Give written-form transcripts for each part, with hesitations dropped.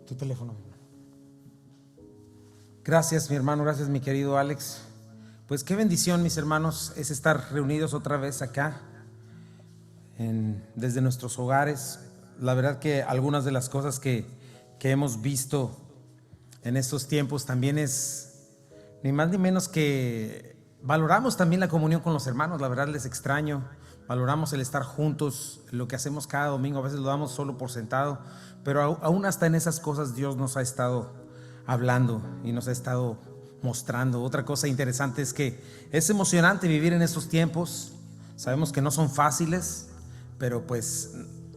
Tu teléfono. Gracias, mi hermano, gracias, mi querido Alex. Pues qué bendición, mis hermanos, es estar reunidos otra vez acá, desde nuestros hogares. La verdad que algunas de las cosas que hemos visto en estos tiempos también es ni más ni menos que valoramos también la comunión con los hermanos. La verdad les extraño, valoramos el estar juntos, lo que hacemos cada domingo. A veces lo damos solo por sentado, pero aún hasta en esas cosas Dios nos ha estado hablando y nos ha estado mostrando. Otra cosa interesante es que es emocionante vivir en estos tiempos. Sabemos que no son fáciles, pero pues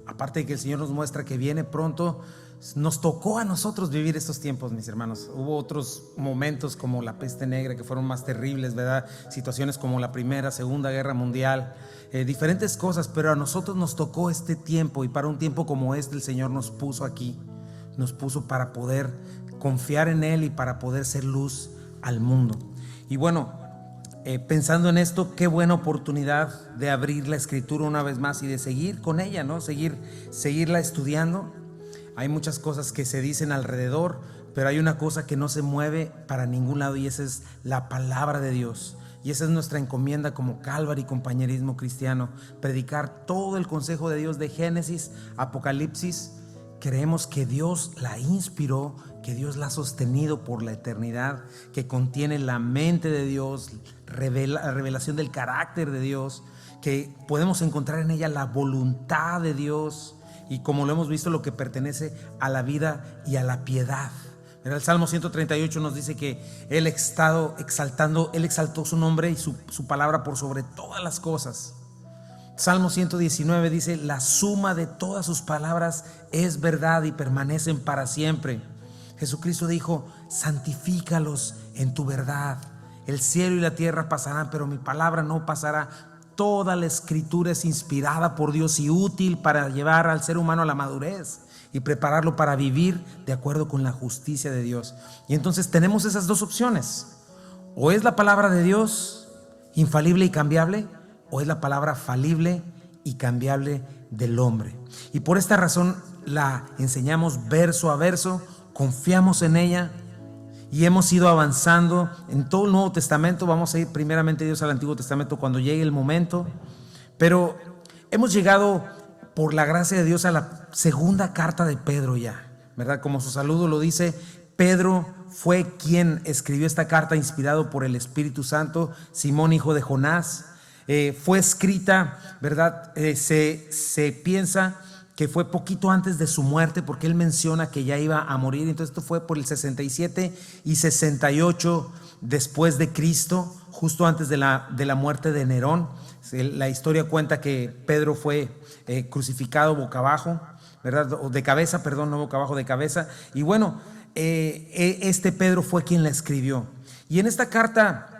aparte de que el Señor nos muestra que viene pronto, nos tocó a nosotros vivir estos tiempos, mis hermanos. Hubo otros momentos como la peste negra que fueron más terribles, ¿verdad? Situaciones como la Primera, Segunda Guerra Mundial, diferentes cosas, pero a nosotros nos tocó este tiempo, y para un tiempo como este el Señor nos puso aquí, nos puso para poder confiar en Él y para poder ser luz al mundo. Y bueno, pensando en esto, qué buena oportunidad de abrir la Escritura una vez más y de seguir con ella, ¿no? Seguirla estudiando. Hay muchas cosas que se dicen alrededor, pero hay una cosa que no se mueve para ningún lado, y esa es la palabra de Dios. Y esa es nuestra encomienda como Calvary Compañerismo Cristiano: predicar todo el consejo de Dios de Génesis, Apocalipsis. Creemos que Dios la inspiró, que Dios la ha sostenido por la eternidad, que contiene la mente de Dios, la revelación del carácter de Dios, que podemos encontrar en ella la voluntad de Dios, y como lo hemos visto, lo que pertenece a la vida y a la piedad. El Salmo 138 nos dice que Él exaltó su nombre y su palabra por sobre todas las cosas. Salmo 119 dice: la suma de todas sus palabras es verdad y permanecen para siempre. Jesucristo dijo: santifícalos en tu verdad. El cielo y la tierra pasarán, pero mi palabra no pasará. Toda la Escritura es inspirada por Dios y útil para llevar al ser humano a la madurez y prepararlo para vivir de acuerdo con la justicia de Dios. Y entonces tenemos esas dos opciones: o es la palabra de Dios infalible y cambiable, o es la palabra falible y cambiable del hombre. Y por esta razón la enseñamos verso a verso, confiamos en ella y hemos ido avanzando en todo el Nuevo Testamento. Vamos a ir primeramente, Dios, al Antiguo Testamento cuando llegue el momento, pero hemos llegado por la gracia de Dios a la segunda carta de Pedro ya, ¿verdad? Como su saludo lo dice, Pedro fue quien escribió esta carta inspirado por el Espíritu Santo. Simón, hijo de Jonás, fue escrita, ¿verdad? Se piensa que fue poquito antes de su muerte, porque él menciona que ya iba a morir. Entonces esto fue por el 67 y 68 después de Cristo, justo antes de la muerte de Nerón. La historia cuenta que Pedro fue crucificado boca abajo, ¿verdad? O de cabeza, perdón, no boca abajo, de cabeza. Y bueno, este Pedro fue quien la escribió. Y en esta carta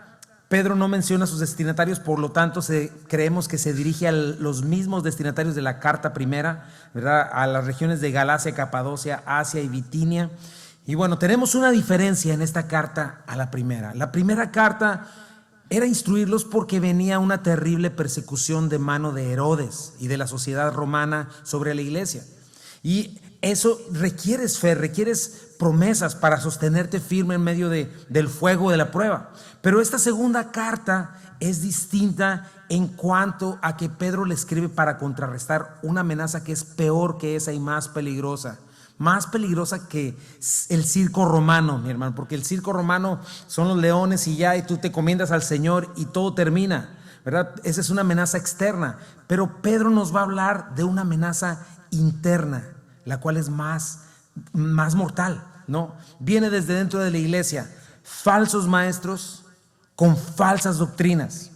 Pedro no menciona a sus destinatarios, por lo tanto creemos que se dirige a los mismos destinatarios de la carta primera, ¿verdad? A las regiones de Galacia, Capadocia, Asia y Bitinia. Y bueno, tenemos una diferencia en esta carta a la primera. La primera carta era instruirlos porque venía una terrible persecución de mano de Herodes y de la sociedad romana sobre la iglesia. Y eso requieres fe, requieres promesas para sostenerte firme en medio del fuego de la prueba. Pero esta segunda carta es distinta en cuanto a que Pedro le escribe para contrarrestar una amenaza que es peor que esa y más peligrosa que el circo romano, mi hermano, porque el circo romano son los leones y tú te encomiendas al Señor y todo termina, ¿verdad? Esa es una amenaza externa, pero Pedro nos va a hablar de una amenaza interna, la cual es más mortal, ¿no? Viene desde dentro de la iglesia, falsos maestros con falsas doctrinas.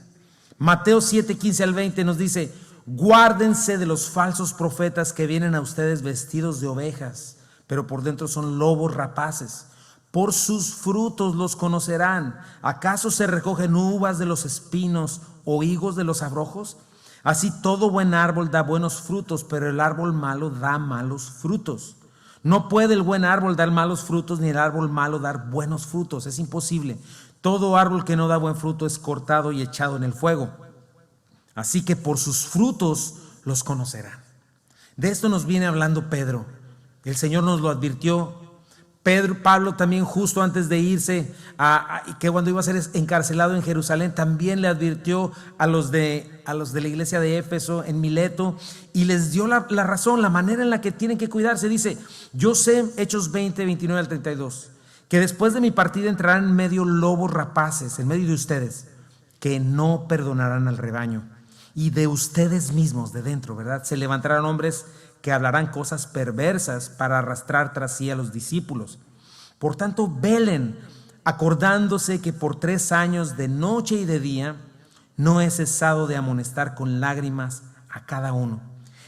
Mateo 7, 15 al 20 nos dice: guárdense de los falsos profetas que vienen a ustedes vestidos de ovejas, pero por dentro son lobos rapaces. Por sus frutos los conocerán. ¿Acaso se recogen uvas de los espinos o higos de los abrojos? Así todo buen árbol da buenos frutos, pero el árbol malo da malos frutos. No puede el buen árbol dar malos frutos, ni el árbol malo dar buenos frutos. Es imposible. Todo árbol que no da buen fruto es cortado y echado en el fuego. Así que por sus frutos los conocerán. De esto nos viene hablando Pedro. El Señor nos lo advirtió Pablo también justo antes de irse, que cuando iba a ser encarcelado en Jerusalén, también le advirtió a los de la iglesia de Éfeso, en Mileto, y les dio la razón, la manera en la que tienen que cuidarse. Dice, yo sé, Hechos 20, 29 al 32, que después de mi partida entrarán en medio lobos rapaces, en medio de ustedes, que no perdonarán al rebaño. Y de ustedes mismos, de dentro, ¿verdad? Se levantarán hombres que hablarán cosas perversas para arrastrar tras sí a los discípulos. Por tanto, velen, acordándose que por 3 años de noche y de día no he cesado de amonestar con lágrimas a cada uno.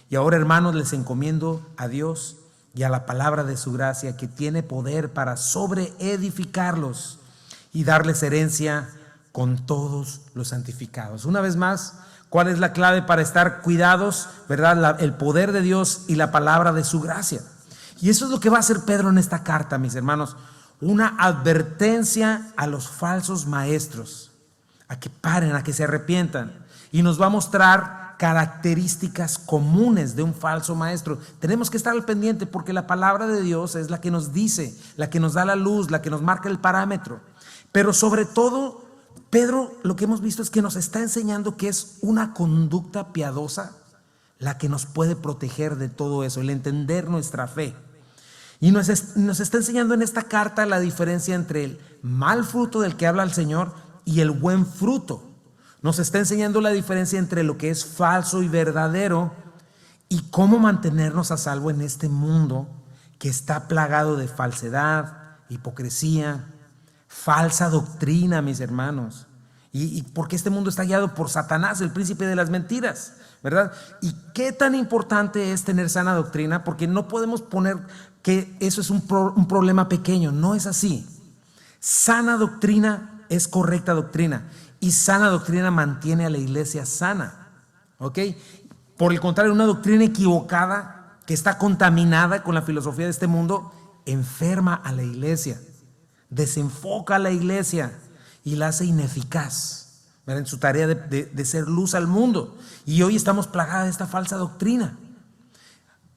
Y ahora, hermanos, les encomiendo a Dios y a la palabra de su gracia, que tiene poder para sobreedificarlos y darles herencia con todos los santificados. Una vez más, ¿cuál es la clave para estar cuidados? ¿Verdad? El poder de Dios y la palabra de su gracia. Y eso es lo que va a hacer Pedro en esta carta, mis hermanos. Una advertencia a los falsos maestros, a que paren, a que se arrepientan. Y nos va a mostrar características comunes de un falso maestro. Tenemos que estar al pendiente, porque la palabra de Dios es la que nos dice, la que nos da la luz, la que nos marca el parámetro. Pero sobre todo, Pedro, lo que hemos visto es que nos está enseñando que es una conducta piadosa la que nos puede proteger de todo eso, el entender nuestra fe. Y nos está enseñando en esta carta la diferencia entre el mal fruto del que habla el Señor y el buen fruto. Nos está enseñando la diferencia entre lo que es falso y verdadero, y cómo mantenernos a salvo en este mundo que está plagado de falsedad, hipocresía, falsa doctrina, mis hermanos. Y porque este mundo está guiado por Satanás, el príncipe de las mentiras, ¿verdad? Y qué tan importante es tener sana doctrina, porque no podemos poner que eso es un problema pequeño. No es así. Sana doctrina es correcta doctrina, y sana doctrina mantiene a la iglesia sana, ¿ok? Por el contrario, una doctrina equivocada que está contaminada con la filosofía de este mundo enferma a la iglesia, desenfoca a la iglesia y la hace ineficaz, ¿verdad?, en su tarea de ser luz al mundo. Y hoy estamos plagados de esta falsa doctrina.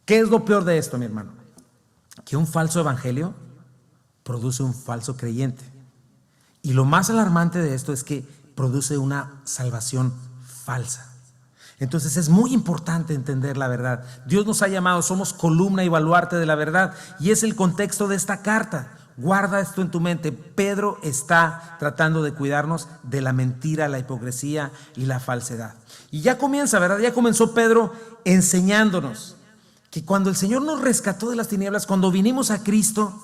¿Qué es lo peor de esto, mi hermano? Que un falso evangelio produce un falso creyente. Y lo más alarmante de esto es que produce una salvación falsa. Entonces es muy importante entender la verdad. Dios nos ha llamado, somos columna y baluarte de la verdad, y es el contexto de esta carta. Guarda esto en tu mente. Pedro está tratando de cuidarnos de la mentira, la hipocresía y la falsedad. Y ya comienza, ¿verdad? Ya comenzó Pedro enseñándonos que cuando el Señor nos rescató de las tinieblas, cuando vinimos a Cristo,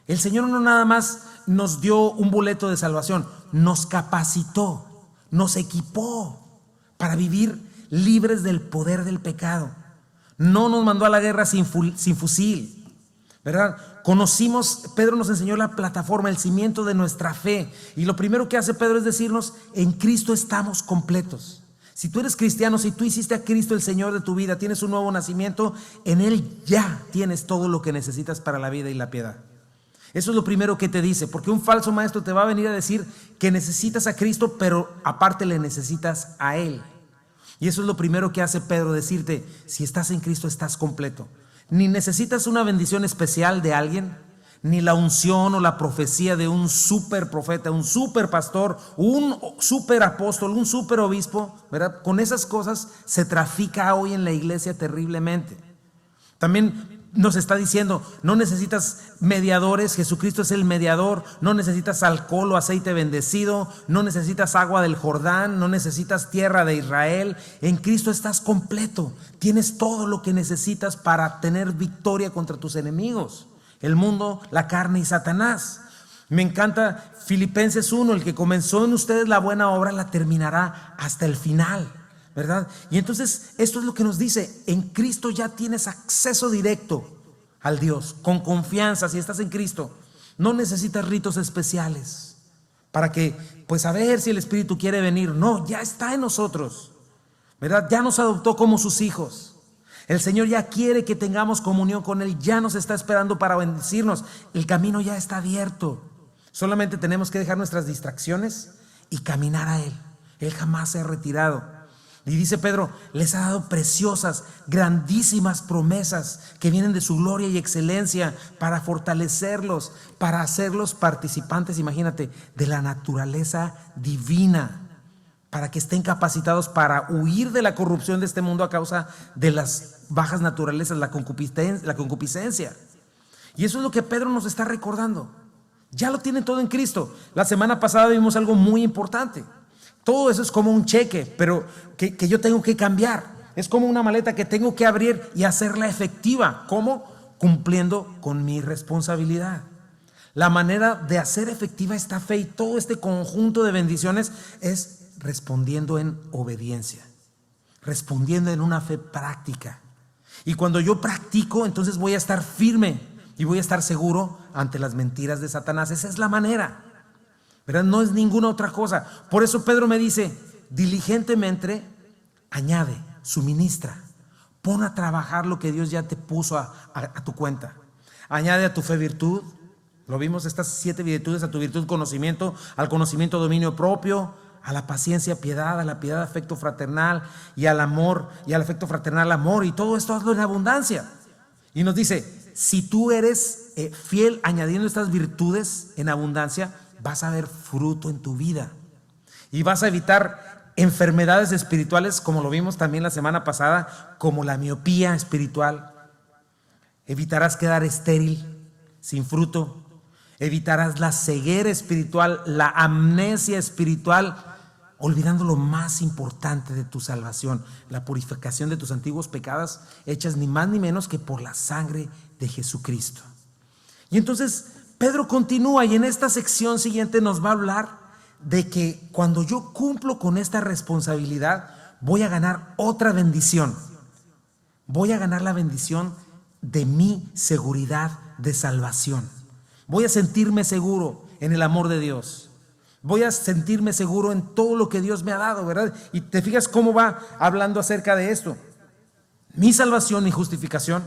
el Señor no nada más nos dio un boleto de salvación, nos capacitó, nos equipó para vivir libres del poder del pecado. No nos mandó a la guerra sin fusil, ¿verdad? Pedro nos enseñó la plataforma, el cimiento de nuestra fe. Y lo primero que hace Pedro es decirnos: en Cristo estamos completos. Si tú eres cristiano, si tú hiciste a Cristo el Señor de tu vida, tienes un nuevo nacimiento, en Él ya tienes todo lo que necesitas para la vida y la piedad. Eso es lo primero que te dice, porque un falso maestro te va a venir a decir que necesitas a Cristo, pero aparte le necesitas a Él. Y eso es lo primero que hace Pedro, decirte: si estás en Cristo estás completo. Ni necesitas una bendición especial de alguien, ni la unción o la profecía de un super profeta, un super pastor, un super apóstol, un super obispo, ¿verdad? Con esas cosas se trafica hoy en la iglesia terriblemente. También nos está diciendo: no necesitas mediadores, Jesucristo es el mediador. No necesitas alcohol o aceite bendecido, no necesitas agua del Jordán, no necesitas tierra de Israel. En Cristo estás completo, tienes todo lo que necesitas para tener victoria contra tus enemigos, el mundo, la carne y Satanás. Me encanta Filipenses 1: el que comenzó en ustedes la buena obra la terminará hasta el final, ¿verdad? Y entonces esto es lo que nos dice: en Cristo ya tienes acceso directo al Dios, con confianza. Si estás en Cristo, no necesitas ritos especiales para que, pues, a ver si el Espíritu quiere venir. No, ya está en nosotros, ¿verdad? Ya nos adoptó como sus hijos. El Señor ya quiere que tengamos comunión con Él, ya nos está esperando para bendecirnos. El camino ya está abierto. Solamente tenemos que dejar nuestras distracciones y caminar a Él. Él jamás se ha retirado. Y dice Pedro, les ha dado preciosas, grandísimas promesas que vienen de su gloria y excelencia para fortalecerlos, para hacerlos participantes, imagínate, de la naturaleza divina, para que estén capacitados para huir de la corrupción de este mundo a causa de las bajas naturalezas, la concupiscencia. Y eso es lo que Pedro nos está recordando. Ya lo tienen todo en Cristo. La semana pasada vimos algo muy importante. Todo eso es como un cheque, pero que yo tengo que cambiar. Es como una maleta que tengo que abrir y hacerla efectiva. ¿Cómo? Cumpliendo con mi responsabilidad. La manera de hacer efectiva esta fe y todo este conjunto de bendiciones es respondiendo en obediencia, respondiendo en una fe práctica. Y cuando yo practico, entonces voy a estar firme y voy a estar seguro ante las mentiras de Satanás. Esa es la manera, ¿verdad? No es ninguna otra cosa. Por eso Pedro me dice, diligentemente añade, suministra, pon a trabajar lo que Dios ya te puso a tu cuenta. Añade a tu fe virtud. Lo vimos, estas 7 virtudes: a tu virtud conocimiento, al conocimiento dominio propio, a la paciencia piedad, a la piedad afecto fraternal, y al amor, y al afecto fraternal amor, y todo esto hazlo en abundancia. Y nos dice, si tú eres fiel añadiendo estas virtudes en abundancia, vas a ver fruto en tu vida y vas a evitar enfermedades espirituales, como lo vimos también la semana pasada, como la miopía espiritual. Evitarás quedar estéril, sin fruto. Evitarás la ceguera espiritual, la amnesia espiritual, olvidando lo más importante de tu salvación, la purificación de tus antiguos pecados, hechas ni más ni menos que por la sangre de Jesucristo. Y entonces Pedro continúa, y en esta sección siguiente nos va a hablar de que cuando yo cumplo con esta responsabilidad, voy a ganar otra bendición. Voy a ganar la bendición de mi seguridad de salvación. Voy a sentirme seguro en el amor de Dios. Voy a sentirme seguro en todo lo que Dios me ha dado, ¿verdad? Y te fijas cómo va hablando acerca de esto. Mi salvación, mi justificación,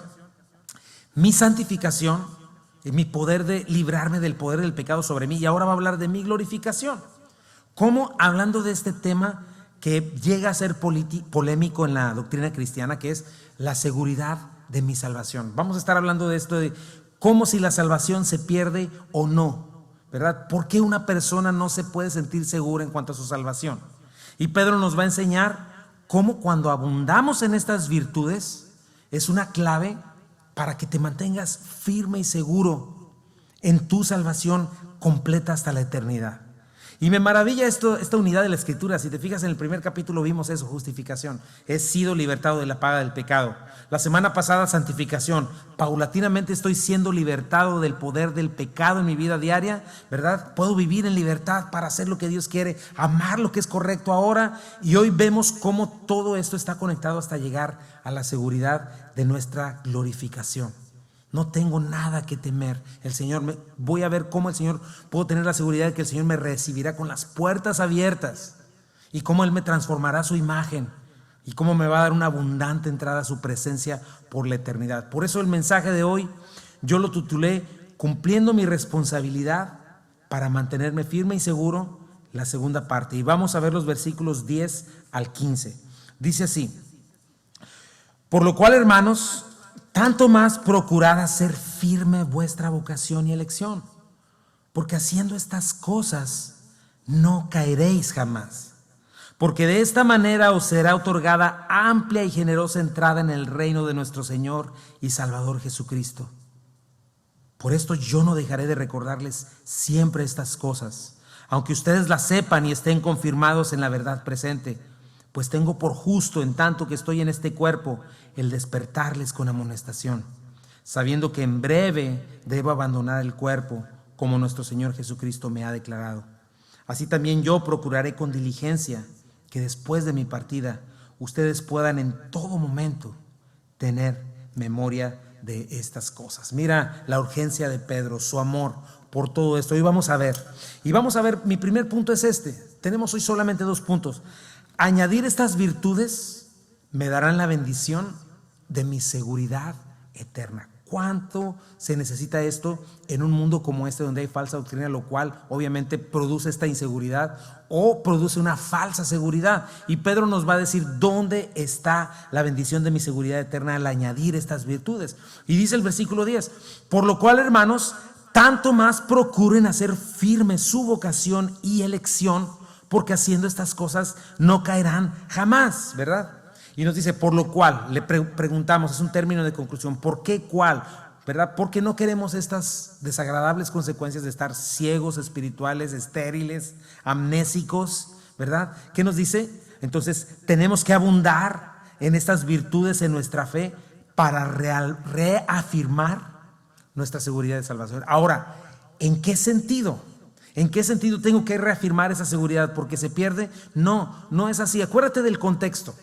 mi santificación, y mi poder de librarme del poder del pecado sobre mí. Y ahora va a hablar de mi glorificación. ¿Cómo? Hablando de este tema que llega a ser polémico en la doctrina cristiana, que es la seguridad de mi salvación. Vamos a estar hablando de esto, de cómo si la salvación se pierde o no, ¿verdad? ¿Por qué una persona no se puede sentir segura en cuanto a su salvación? Y Pedro nos va a enseñar cómo cuando abundamos en estas virtudes es una clave para que te mantengas firme y seguro en tu salvación completa hasta la eternidad. Y me maravilla esta unidad de la Escritura. Si te fijas, en el primer capítulo vimos eso, justificación. He sido libertado de la paga del pecado. La semana pasada, santificación. Paulatinamente estoy siendo libertado del poder del pecado en mi vida diaria, ¿verdad? Puedo vivir en libertad para hacer lo que Dios quiere, amar lo que es correcto ahora. Y hoy vemos cómo todo esto está conectado hasta llegar a la seguridad de nuestra glorificación. No tengo nada que temer. Voy a ver cómo el Señor, puedo tener la seguridad de que el Señor me recibirá con las puertas abiertas, y cómo Él me transformará a su imagen, y cómo me va a dar una abundante entrada a su presencia por la eternidad. Por eso el mensaje de hoy yo lo titulé Cumpliendo mi responsabilidad para mantenerme firme y seguro, la segunda parte. Y vamos a ver los versículos 10 al 15. Dice así: por lo cual, hermanos, tanto más procurad hacer firme vuestra vocación y elección, porque haciendo estas cosas no caeréis jamás, porque de esta manera os será otorgada amplia y generosa entrada en el reino de nuestro Señor y Salvador Jesucristo. Por esto yo no dejaré de recordarles siempre estas cosas, aunque ustedes las sepan y estén confirmados en la verdad presente, pues tengo por justo, en tanto que estoy en este cuerpo, el despertarles con amonestación, sabiendo que en breve debo abandonar el cuerpo, como nuestro Señor Jesucristo me ha declarado. Así también yo procuraré con diligencia que después de mi partida ustedes puedan en todo momento tener memoria de estas cosas. Mira la urgencia de Pedro, su amor por todo esto. Y vamos a ver, mi primer punto es este. Tenemos hoy solamente 2 puntos. Añadir estas virtudes me darán la bendición de mi seguridad eterna. ¿Cuánto se necesita esto en un mundo como este donde hay falsa doctrina, lo cual obviamente produce esta inseguridad o produce una falsa seguridad? Y Pedro nos va a decir dónde está la bendición de mi seguridad eterna al añadir estas virtudes. Y dice el versículo 10, por lo cual, hermanos, tanto más procuren hacer firme su vocación y elección, porque haciendo estas cosas no caerán jamás, ¿verdad? Y nos dice, por lo cual, le preguntamos, es un término de conclusión, ¿por qué cuál? ¿Verdad? Porque no queremos estas desagradables consecuencias de estar ciegos, espirituales, estériles, amnésicos, ¿verdad? ¿Qué nos dice? Entonces, tenemos que abundar en estas virtudes en nuestra fe para reafirmar nuestra seguridad de salvación. Ahora, ¿en qué sentido? ¿En qué sentido tengo que reafirmar esa seguridad? ¿Porque se pierde? No, no es así. Acuérdate del contexto.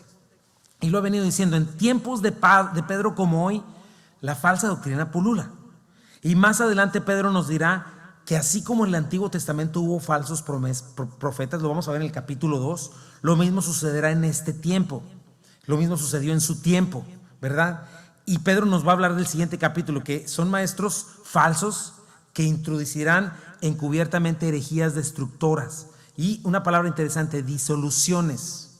Y lo he venido diciendo, en tiempos de Pedro como hoy, la falsa doctrina pulula. Y más adelante Pedro nos dirá que así como en el Antiguo Testamento hubo falsos profetas, lo vamos a ver en el capítulo 2, lo mismo sucederá en este tiempo. Lo mismo sucedió en su tiempo, ¿verdad? Y Pedro nos va a hablar del siguiente capítulo, que son maestros falsos que introducirán encubiertamente herejías destructoras. Y una palabra interesante, disoluciones.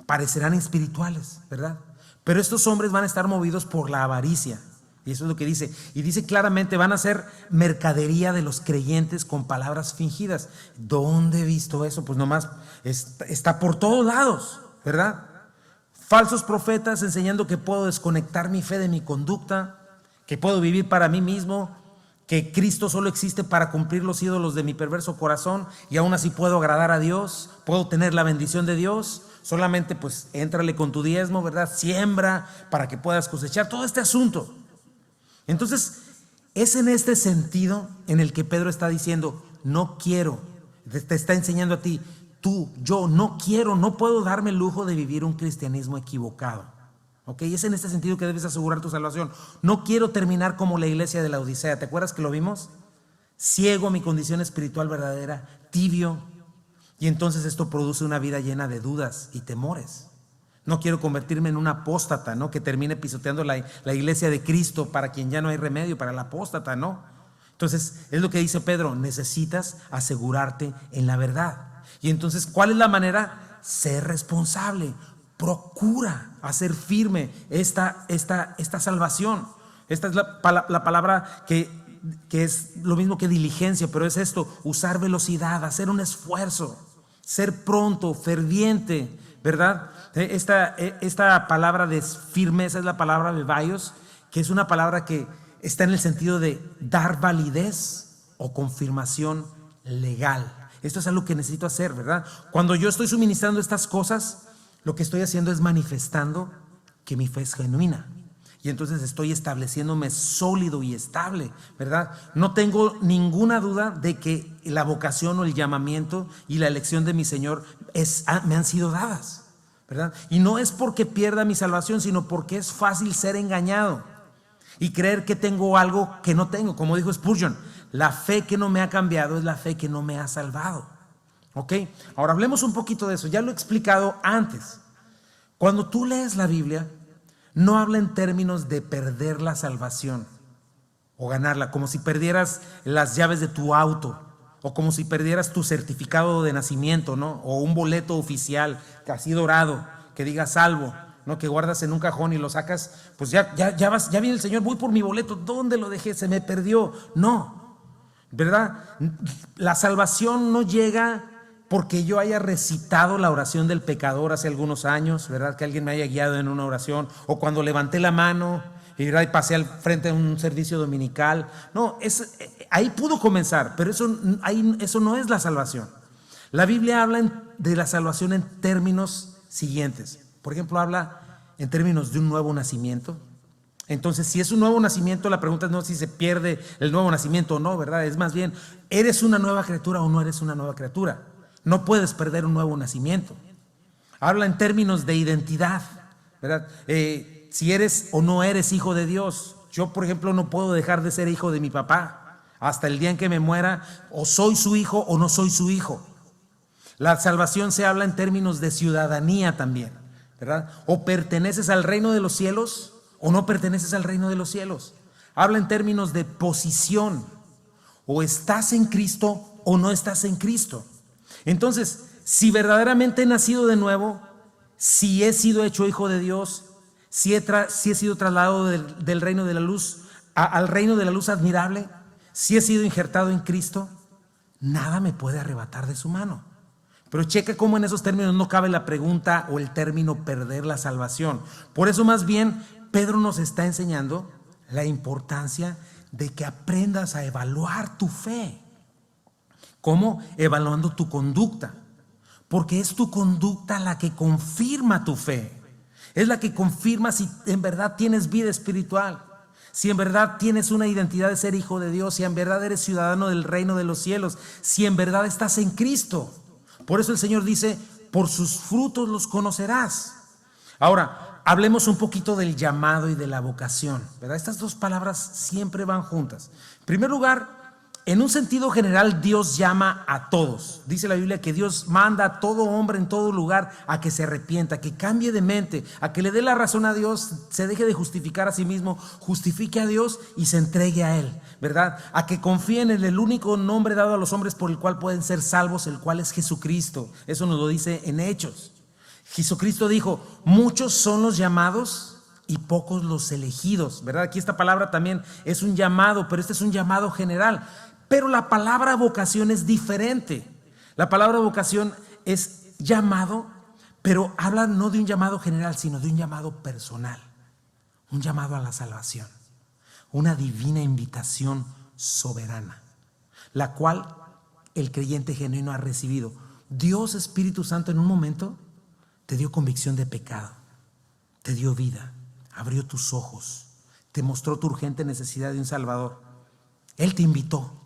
Parecerán espirituales, ¿verdad? Pero estos hombres van a estar movidos por la avaricia. Y eso es lo que dice. Y dice claramente, van a ser mercadería de los creyentes con palabras fingidas. ¿Dónde he visto eso? Pues nomás está por todos lados, ¿verdad? Falsos profetas enseñando que puedo desconectar mi fe de mi conducta, que puedo vivir para mí mismo, que Cristo solo existe para cumplir los ídolos de mi perverso corazón y aún así puedo agradar a Dios, puedo tener la bendición de Dios. Solamente pues éntrale con tu diezmo, ¿verdad? Siembra para que puedas cosechar todo este asunto. Entonces es en este sentido en el que Pedro está diciendo, no quiero, te está enseñando a ti, yo no quiero, no puedo darme el lujo de vivir un cristianismo equivocado. ¿Ok? Es en este sentido que debes asegurar tu salvación. No quiero terminar como la iglesia de la Odisea. ¿Te acuerdas que lo vimos? Ciego a mi condición espiritual verdadera, tibio. Y entonces esto produce una vida llena de dudas y temores. No quiero convertirme en un apóstata, ¿no? Que termine pisoteando la iglesia de Cristo, para quien ya no hay remedio, para el apóstata, ¿no? Entonces es lo que dice Pedro, necesitas asegurarte en la verdad. Y entonces, ¿cuál es la manera? Ser responsable. Procura hacer firme esta salvación. Esta es la palabra que es lo mismo que diligencia, pero es esto, usar velocidad, hacer un esfuerzo, ser pronto, ferviente, ¿verdad? Esta palabra de firmeza es la palabra bebaios, que es una palabra que está en el sentido de dar validez o confirmación legal. Esto es algo que necesito hacer, ¿verdad? Cuando yo estoy suministrando estas cosas, lo que estoy haciendo es manifestando que mi fe es genuina. Y entonces estoy estableciéndome sólido y estable, ¿verdad? No tengo ninguna duda de que la vocación o el llamamiento y la elección de mi Señor me han sido dadas, ¿verdad? Y no es porque pierda mi salvación, sino porque es fácil ser engañado y creer que tengo algo que no tengo. Como dijo Spurgeon, la fe que no me ha cambiado es la fe que no me ha salvado. ¿Ok? Ahora hablemos un poquito de eso. Ya lo he explicado antes. Cuando tú lees la Biblia, no habla en términos de perder la salvación o ganarla, como si perdieras las llaves de tu auto o como si perdieras tu certificado de nacimiento, ¿no? O un boleto oficial así dorado que diga salvo, ¿no? Que guardas en un cajón y lo sacas, pues ya viene el Señor, voy por mi boleto, ¿dónde lo dejé? Se me perdió. No, ¿verdad? La salvación no llega porque yo haya recitado la oración del pecador hace algunos años, ¿verdad? Que alguien me haya guiado en una oración, o cuando levanté la mano y pasé al frente de un servicio dominical. No, ahí pudo comenzar, pero eso no es la salvación. La Biblia habla de la salvación en términos siguientes. Por ejemplo, habla en términos de un nuevo nacimiento. Entonces, si es un nuevo nacimiento, la pregunta no es si se pierde el nuevo nacimiento o no, ¿verdad? Es más bien, ¿eres una nueva criatura o no eres una nueva criatura? No puedes perder un nuevo nacimiento. Habla en términos de identidad, ¿verdad? Si eres o no eres hijo de Dios. Yo, por ejemplo, no puedo dejar de ser hijo de mi papá hasta el día en que me muera. O soy su hijo o no soy su hijo. La salvación se habla en términos de ciudadanía también, ¿verdad? O perteneces al reino de los cielos o no perteneces al reino de los cielos. Habla en términos de posición. O estás en Cristo o no estás en Cristo. Entonces, si verdaderamente he nacido de nuevo, si he sido hecho hijo de Dios, si he sido trasladado del reino de la luz al reino de la luz admirable, si he sido injertado en Cristo, nada me puede arrebatar de su mano. Pero checa cómo en esos términos no cabe la pregunta o el término perder la salvación. Por eso más bien Pedro nos está enseñando la importancia de que aprendas a evaluar tu fe. ¿Cómo? Evaluando tu conducta. Porque es tu conducta la que confirma tu fe. Es la que confirma si en verdad tienes vida espiritual, si en verdad tienes una identidad de ser hijo de Dios, si en verdad eres ciudadano del reino de los cielos, si en verdad estás en Cristo. Por eso el Señor dice, por sus frutos los conocerás. Ahora, hablemos un poquito del llamado y de la vocación, ¿verdad? Estas dos palabras siempre van juntas. En primer lugar, en un sentido general, Dios llama a todos. Dice la Biblia que Dios manda a todo hombre en todo lugar a que se arrepienta, que cambie de mente, a que le dé la razón a Dios, se deje de justificar a sí mismo, justifique a Dios y se entregue a Él, ¿verdad? A que confíen en el único nombre dado a los hombres por el cual pueden ser salvos, el cual es Jesucristo. Eso nos lo dice en Hechos. Jesucristo dijo, muchos son los llamados y pocos los elegidos, ¿verdad? Aquí esta palabra también es un llamado, pero este es un llamado general. Pero la palabra vocación es diferente. La palabra vocación es llamado, pero habla no de un llamado general, sino de un llamado personal. Un llamado a la salvación. Una divina invitación soberana, la cual el creyente genuino ha recibido. Dios Espíritu Santo en un momento te dio convicción de pecado, te dio vida, abrió tus ojos, te mostró tu urgente necesidad de un Salvador. Él te invitó.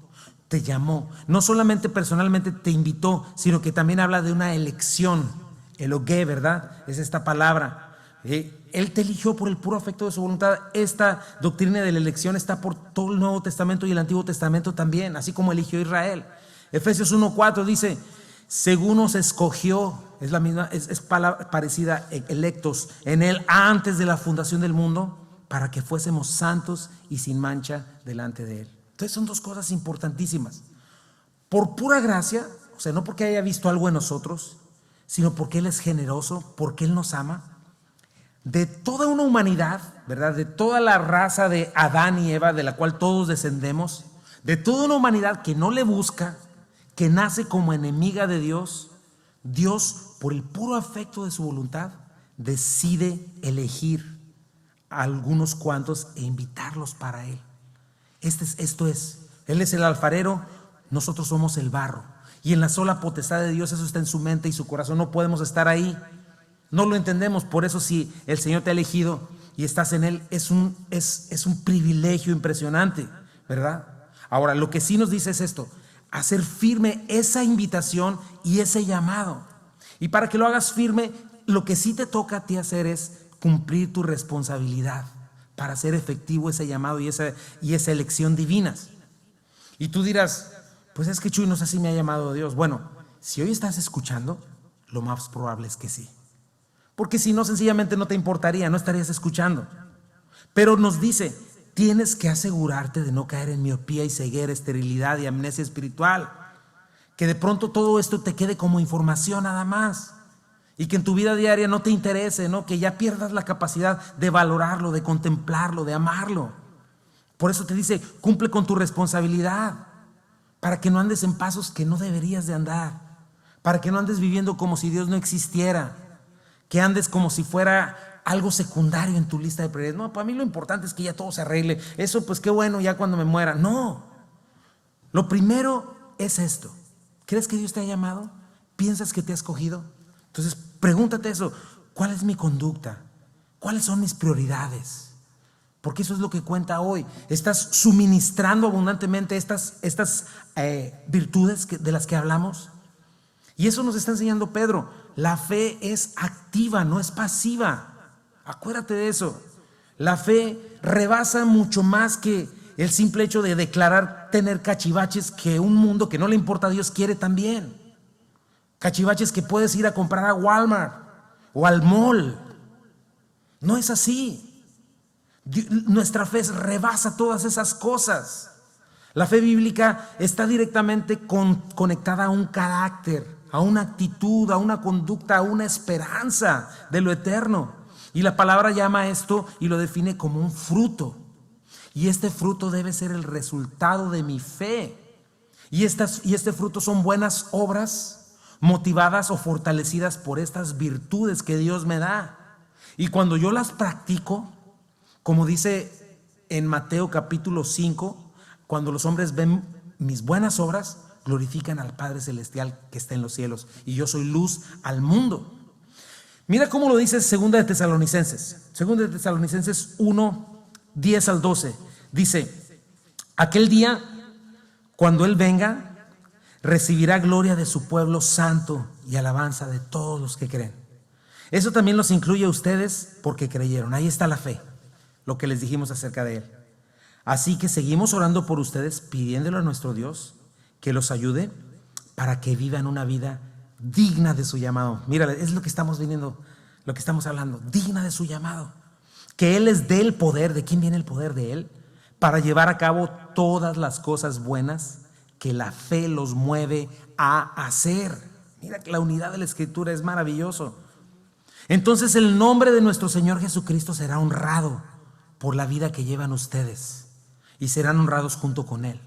Te llamó, no solamente personalmente te invitó, sino que también habla de una elección, elogué, ¿verdad? Es esta palabra. Él te eligió por el puro afecto de su voluntad. Esta doctrina de la elección está por todo el Nuevo Testamento y el Antiguo Testamento también, así como eligió Israel. Efesios 1:4 dice, según nos escogió, es la misma, es palabra parecida, electos en Él antes de la fundación del mundo, para que fuésemos santos y sin mancha delante de Él. Entonces son dos cosas importantísimas. Por pura gracia, o sea, no porque haya visto algo en nosotros, sino porque Él es generoso, porque Él nos ama. De toda una humanidad, ¿verdad? De toda la raza de Adán y Eva, de la cual todos descendemos, de toda una humanidad que no le busca, que nace como enemiga de Dios, Dios, por el puro afecto de su voluntad, decide elegir a algunos cuantos e invitarlos para Él. Esto es, Él es el alfarero, nosotros somos el barro. Y en la sola potestad de Dios eso está en su mente y su corazón. No podemos estar ahí, no lo entendemos. Por eso si el Señor te ha elegido y estás en Él, es un privilegio impresionante, ¿verdad? Ahora, lo que sí nos dice es esto, hacer firme esa invitación y ese llamado. Y para que lo hagas firme, lo que sí te toca a ti hacer es cumplir tu responsabilidad para hacer efectivo ese llamado y esa elección divinas. Y tú dirás, pues es que Chuy, no sé si me ha llamado Dios. Bueno, si hoy estás escuchando, lo más probable es que sí. Porque si no, sencillamente no te importaría, no estarías escuchando. Pero nos dice, tienes que asegurarte de no caer en miopía y ceguera, esterilidad y amnesia espiritual. Que de pronto todo esto te quede como información nada más. Y que en tu vida diaria no te interese, ¿no? Que ya pierdas la capacidad de valorarlo, de contemplarlo, de amarlo. Por eso te dice, cumple con tu responsabilidad, para que no andes en pasos que no deberías de andar, para que no andes viviendo como si Dios no existiera, que andes como si fuera algo secundario en tu lista de prioridades. No, para mí lo importante es que ya todo se arregle. Eso pues qué bueno ya cuando me muera. No, lo primero es esto. ¿Crees que Dios te ha llamado? ¿Piensas que te ha escogido? Entonces pregúntate eso, ¿cuál es mi conducta? ¿Cuáles son mis prioridades? Porque eso es lo que cuenta hoy. ¿Estás suministrando abundantemente estas virtudes de las que hablamos? Y eso nos está enseñando Pedro. La fe es activa, no es pasiva. Acuérdate de eso. La fe rebasa mucho más que el simple hecho de declarar tener cachivaches que un mundo que no le importa a Dios quiere también. Cachivaches que puedes ir a comprar a Walmart o al mall. No es así. Nuestra fe rebasa todas esas cosas. La fe bíblica está directamente conectada a un carácter, a una actitud, a una conducta, a una esperanza de lo eterno. Y la palabra llama esto y lo define como un fruto. Y este fruto debe ser el resultado de mi fe. Y este fruto son buenas obras motivadas o fortalecidas por estas virtudes que Dios me da. Y cuando yo las practico, como dice en Mateo capítulo 5, cuando los hombres ven mis buenas obras, glorifican al Padre Celestial que está en los cielos. Y yo soy luz al mundo. Mira cómo lo dice 2 de Tesalonicenses. 2 de Tesalonicenses 1, 10 al 12. Dice: aquel día, cuando Él venga, recibirá gloria de su pueblo santo y alabanza de todos los que creen. Eso también los incluye a ustedes porque creyeron. Ahí está la fe, lo que les dijimos acerca de Él. Así que seguimos orando por ustedes, pidiéndole a nuestro Dios que los ayude para que vivan una vida digna de su llamado. Mira, es lo que estamos viendo, lo que estamos hablando, digna de su llamado. Que Él les dé el poder. ¿De quién viene el poder? De Él, para llevar a cabo todas las cosas buenas que la fe los mueve a hacer. Mira que la unidad de la Escritura es maravilloso. Entonces el nombre de nuestro Señor Jesucristo será honrado por la vida que llevan ustedes y serán honrados junto con Él.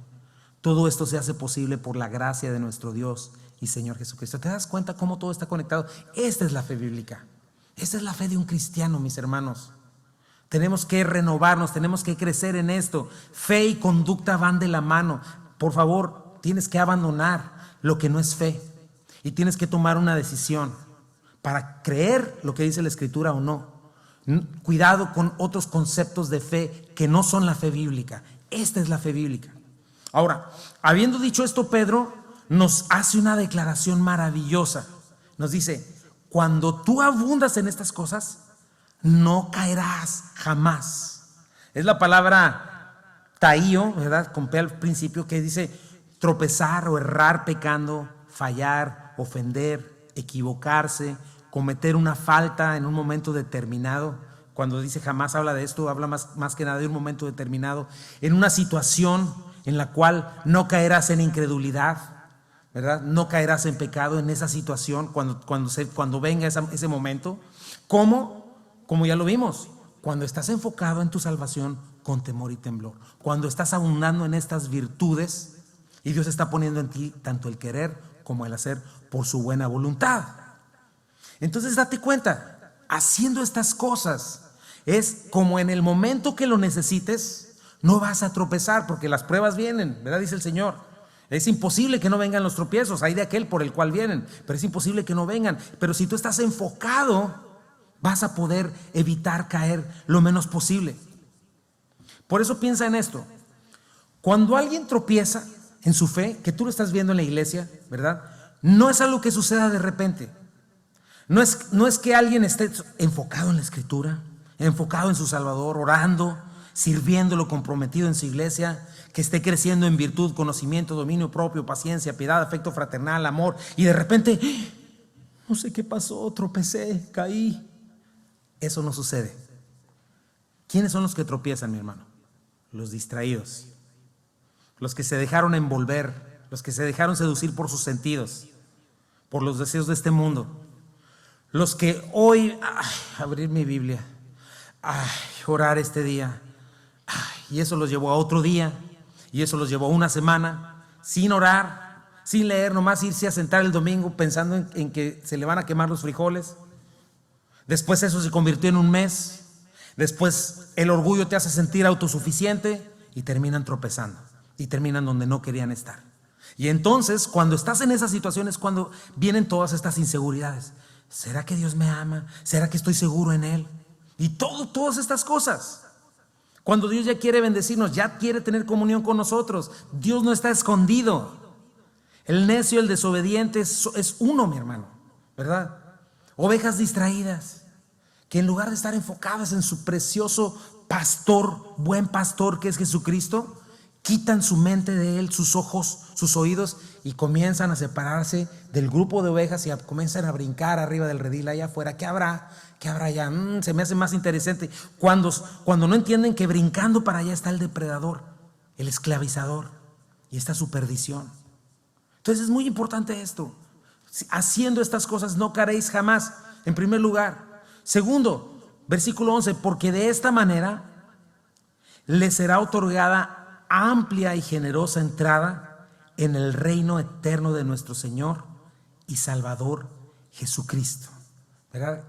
Todo esto se hace posible por la gracia de nuestro Dios y Señor Jesucristo. ¿Te das cuenta cómo todo está conectado? Esta es la fe bíblica. Esta es la fe de un cristiano, mis hermanos. Tenemos que renovarnos, tenemos que crecer en esto. Fe y conducta van de la mano. Por favor, tienes que abandonar lo que no es fe y tienes que tomar una decisión para creer lo que dice la Escritura o no. Cuidado con otros conceptos de fe que no son la fe bíblica. Esta es la fe bíblica. Ahora, habiendo dicho esto, Pedro nos hace una declaración maravillosa. Nos dice: cuando tú abundas en estas cosas, no caerás jamás. Es la palabra taío, ¿verdad? Con P al principio, que dice tropezar o errar pecando, fallar, ofender, equivocarse, cometer una falta en un momento determinado. Cuando dice jamás habla de esto, habla más que nada de un momento determinado, en una situación en la cual no caerás en incredulidad, ¿verdad? No caerás en pecado en esa situación cuando venga ese momento. ¿Cómo? Como ya lo vimos, cuando estás enfocado en tu salvación con temor y temblor, cuando estás abundando en estas virtudes y Dios está poniendo en ti tanto el querer como el hacer por su buena voluntad. Entonces date cuenta, haciendo estas cosas es como en el momento que lo necesites, no vas a tropezar porque las pruebas vienen, ¿verdad? Dice el Señor. Es imposible que no vengan los tropiezos, hay de aquel por el cual vienen, pero es imposible que no vengan. Pero si tú estás enfocado, vas a poder evitar caer lo menos posible. Por eso piensa en esto. Cuando alguien tropieza en su fe, que tú lo estás viendo en la iglesia, ¿verdad? No es algo que suceda de repente. No es que alguien esté enfocado en la Escritura, enfocado en su Salvador, orando, sirviéndolo, comprometido en su iglesia, que esté creciendo en virtud, conocimiento, dominio propio, paciencia, piedad, afecto fraternal, amor, y de repente, no sé qué pasó, tropecé, caí. Eso no sucede. ¿Quiénes son los que tropiezan, mi hermano? Los distraídos, los que se dejaron envolver, los que se dejaron seducir por sus sentidos, por los deseos de este mundo, los que hoy, abrir mi Biblia, orar este día, y eso los llevó a otro día, y eso los llevó a una semana, sin orar, sin leer, nomás irse a sentar el domingo pensando en que se le van a quemar los frijoles. Después eso se convirtió en un mes. Después el orgullo te hace sentir autosuficiente y terminan tropezando y terminan donde no querían estar. Y entonces cuando estás en esas situaciones, cuando vienen todas estas inseguridades, ¿será que Dios me ama? ¿Será que estoy seguro en Él? Y todas estas cosas. Cuando Dios ya quiere bendecirnos, ya quiere tener comunión con nosotros, Dios no está escondido. El necio, el desobediente es uno, mi hermano, ¿verdad? Ovejas distraídas, que en lugar de estar enfocadas en su precioso pastor, buen pastor que es Jesucristo, quitan su mente de él, sus ojos, sus oídos, y comienzan a separarse del grupo de ovejas y comienzan a brincar arriba del redil allá afuera. ¿Qué habrá? ¿Qué habrá allá? Se me hace más interesante cuando no entienden que brincando para allá está el depredador, el esclavizador, y está su perdición. Entonces es muy importante esto. Haciendo estas cosas no caeréis jamás, en primer lugar. Segundo, versículo 11, porque de esta manera les será otorgada amplia y generosa entrada en el reino eterno de nuestro Señor y Salvador Jesucristo. ¿Verdad?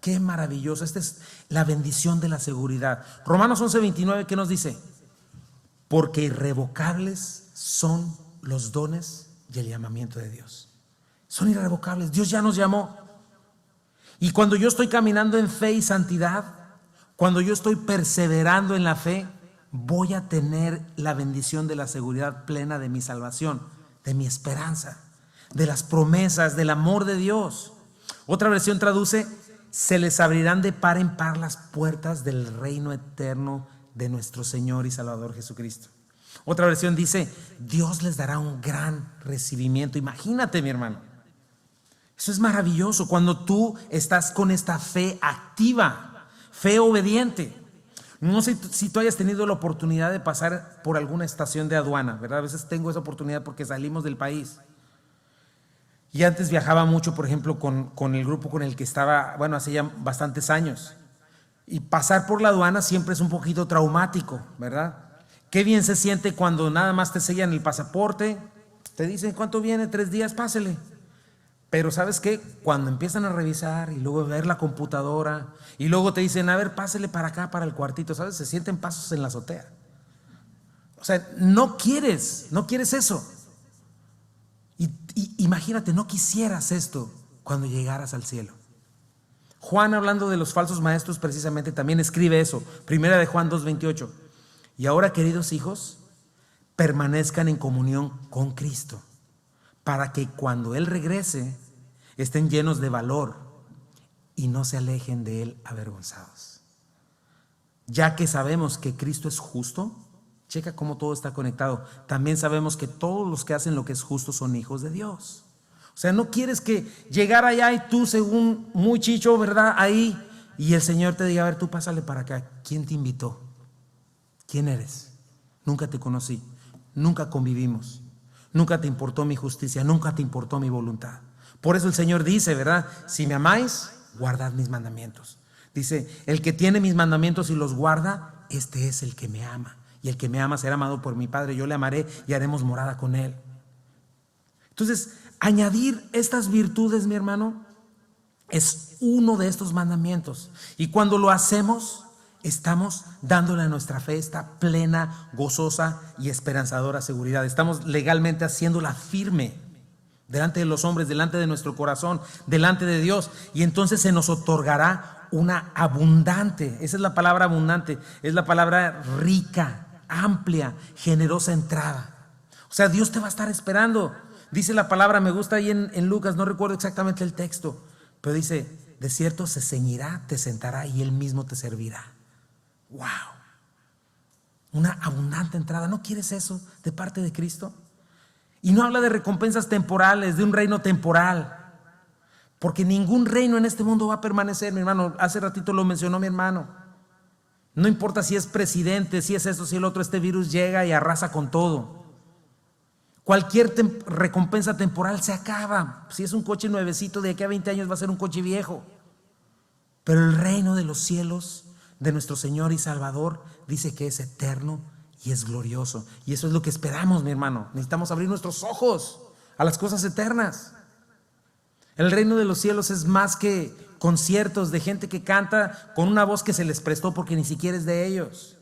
Qué maravilloso. Esta es la bendición de la seguridad. Romanos 11:29, ¿qué nos dice? Porque irrevocables son los dones y el llamamiento de Dios. Son irrevocables. Dios ya nos llamó. Y cuando yo estoy caminando en fe y santidad, cuando yo estoy perseverando en la fe, voy a tener la bendición de la seguridad plena de mi salvación, de mi esperanza, de las promesas, del amor de Dios. Otra versión traduce: se les abrirán de par en par las puertas del reino eterno de nuestro Señor y Salvador Jesucristo. Otra versión dice: Dios les dará un gran recibimiento. Imagínate, mi hermano, eso es maravilloso cuando tú estás con esta fe activa, fe obediente. No sé si tú hayas tenido la oportunidad de pasar por alguna estación de aduana, ¿verdad? A veces tengo esa oportunidad porque salimos del país. Y antes viajaba mucho, por ejemplo, con el grupo con el que estaba, bueno, hace ya bastantes años. Y pasar por la aduana siempre es un poquito traumático, ¿verdad? Qué bien se siente cuando nada más te sellan el pasaporte, te dicen ¿cuánto viene? 3 días, pásele. Pero ¿sabes qué? Cuando empiezan a revisar y luego ver la computadora y luego te dicen, a ver, pásele para acá, para el cuartito, ¿sabes? Se sienten pasos en la azotea. O sea, no quieres eso. Y imagínate, no quisieras esto cuando llegaras al cielo. Juan, hablando de los falsos maestros, precisamente también escribe eso. Primera de Juan 2:28. Y ahora, queridos hijos, permanezcan en comunión con Cristo, para que cuando Él regrese estén llenos de valor y no se alejen de Él avergonzados. Ya que sabemos que Cristo es justo, checa cómo todo está conectado. También sabemos que todos los que hacen lo que es justo son hijos de Dios. O sea, no quieres que llegar allá y tú, según muy chicho, ¿verdad? Ahí, y el Señor te diga, a ver, tú pásale para acá. ¿Quién te invitó? ¿Quién eres? Nunca te conocí, nunca convivimos, nunca te importó mi justicia, nunca te importó mi voluntad. Por eso el Señor dice, ¿verdad? Si me amáis, guardad mis mandamientos. Dice, el que tiene mis mandamientos y los guarda, este es el que me ama. Y el que me ama será amado por mi Padre. Yo le amaré y haremos morada con él. Entonces, añadir estas virtudes, mi hermano, es uno de estos mandamientos. Y cuando lo hacemos, estamos dándole a nuestra fe esta plena, gozosa y esperanzadora seguridad. Estamos legalmente haciéndola firme delante de los hombres, delante de nuestro corazón, delante de Dios. Y entonces se nos otorgará una abundante, esa es la palabra abundante, es la palabra rica, amplia, generosa entrada. O sea, Dios te va a estar esperando. Dice la palabra, me gusta ahí en Lucas, no recuerdo exactamente el texto, pero dice, de cierto se ceñirá, te sentará y Él mismo te servirá. ¡Wow! Una abundante entrada. ¿No quieres eso de parte de Cristo? Y no habla de recompensas temporales, de un reino temporal, porque ningún reino en este mundo va a permanecer, mi hermano. Hace ratito lo mencionó mi hermano. No importa si es presidente, si es eso, si el otro, este virus llega y arrasa con todo. Cualquier recompensa temporal se acaba. Si es un coche nuevecito, de aquí a 20 años va a ser un coche viejo. Pero el reino de los cielos de nuestro Señor y Salvador dice que es eterno y es glorioso. Y eso es lo que esperamos, mi hermano. Necesitamos abrir nuestros ojos a las cosas eternas. El reino de los cielos es más que conciertos de gente que canta con una voz que se les prestó porque ni siquiera es de ellos.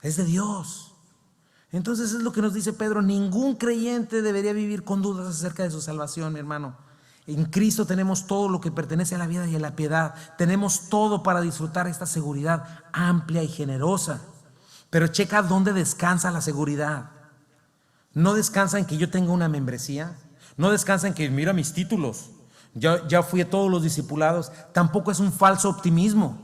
Es de Dios. Entonces es lo que nos dice Pedro. Ningún creyente debería vivir con dudas acerca de su salvación, mi hermano. En Cristo tenemos todo lo que pertenece a la vida y a la piedad. Tenemos todo para disfrutar esta seguridad amplia y generosa. Pero checa dónde descansa la seguridad. No descansa en que yo tenga una membresía. No descansa en que mira mis títulos. Ya fui a todos los discipulados. Tampoco es un falso optimismo.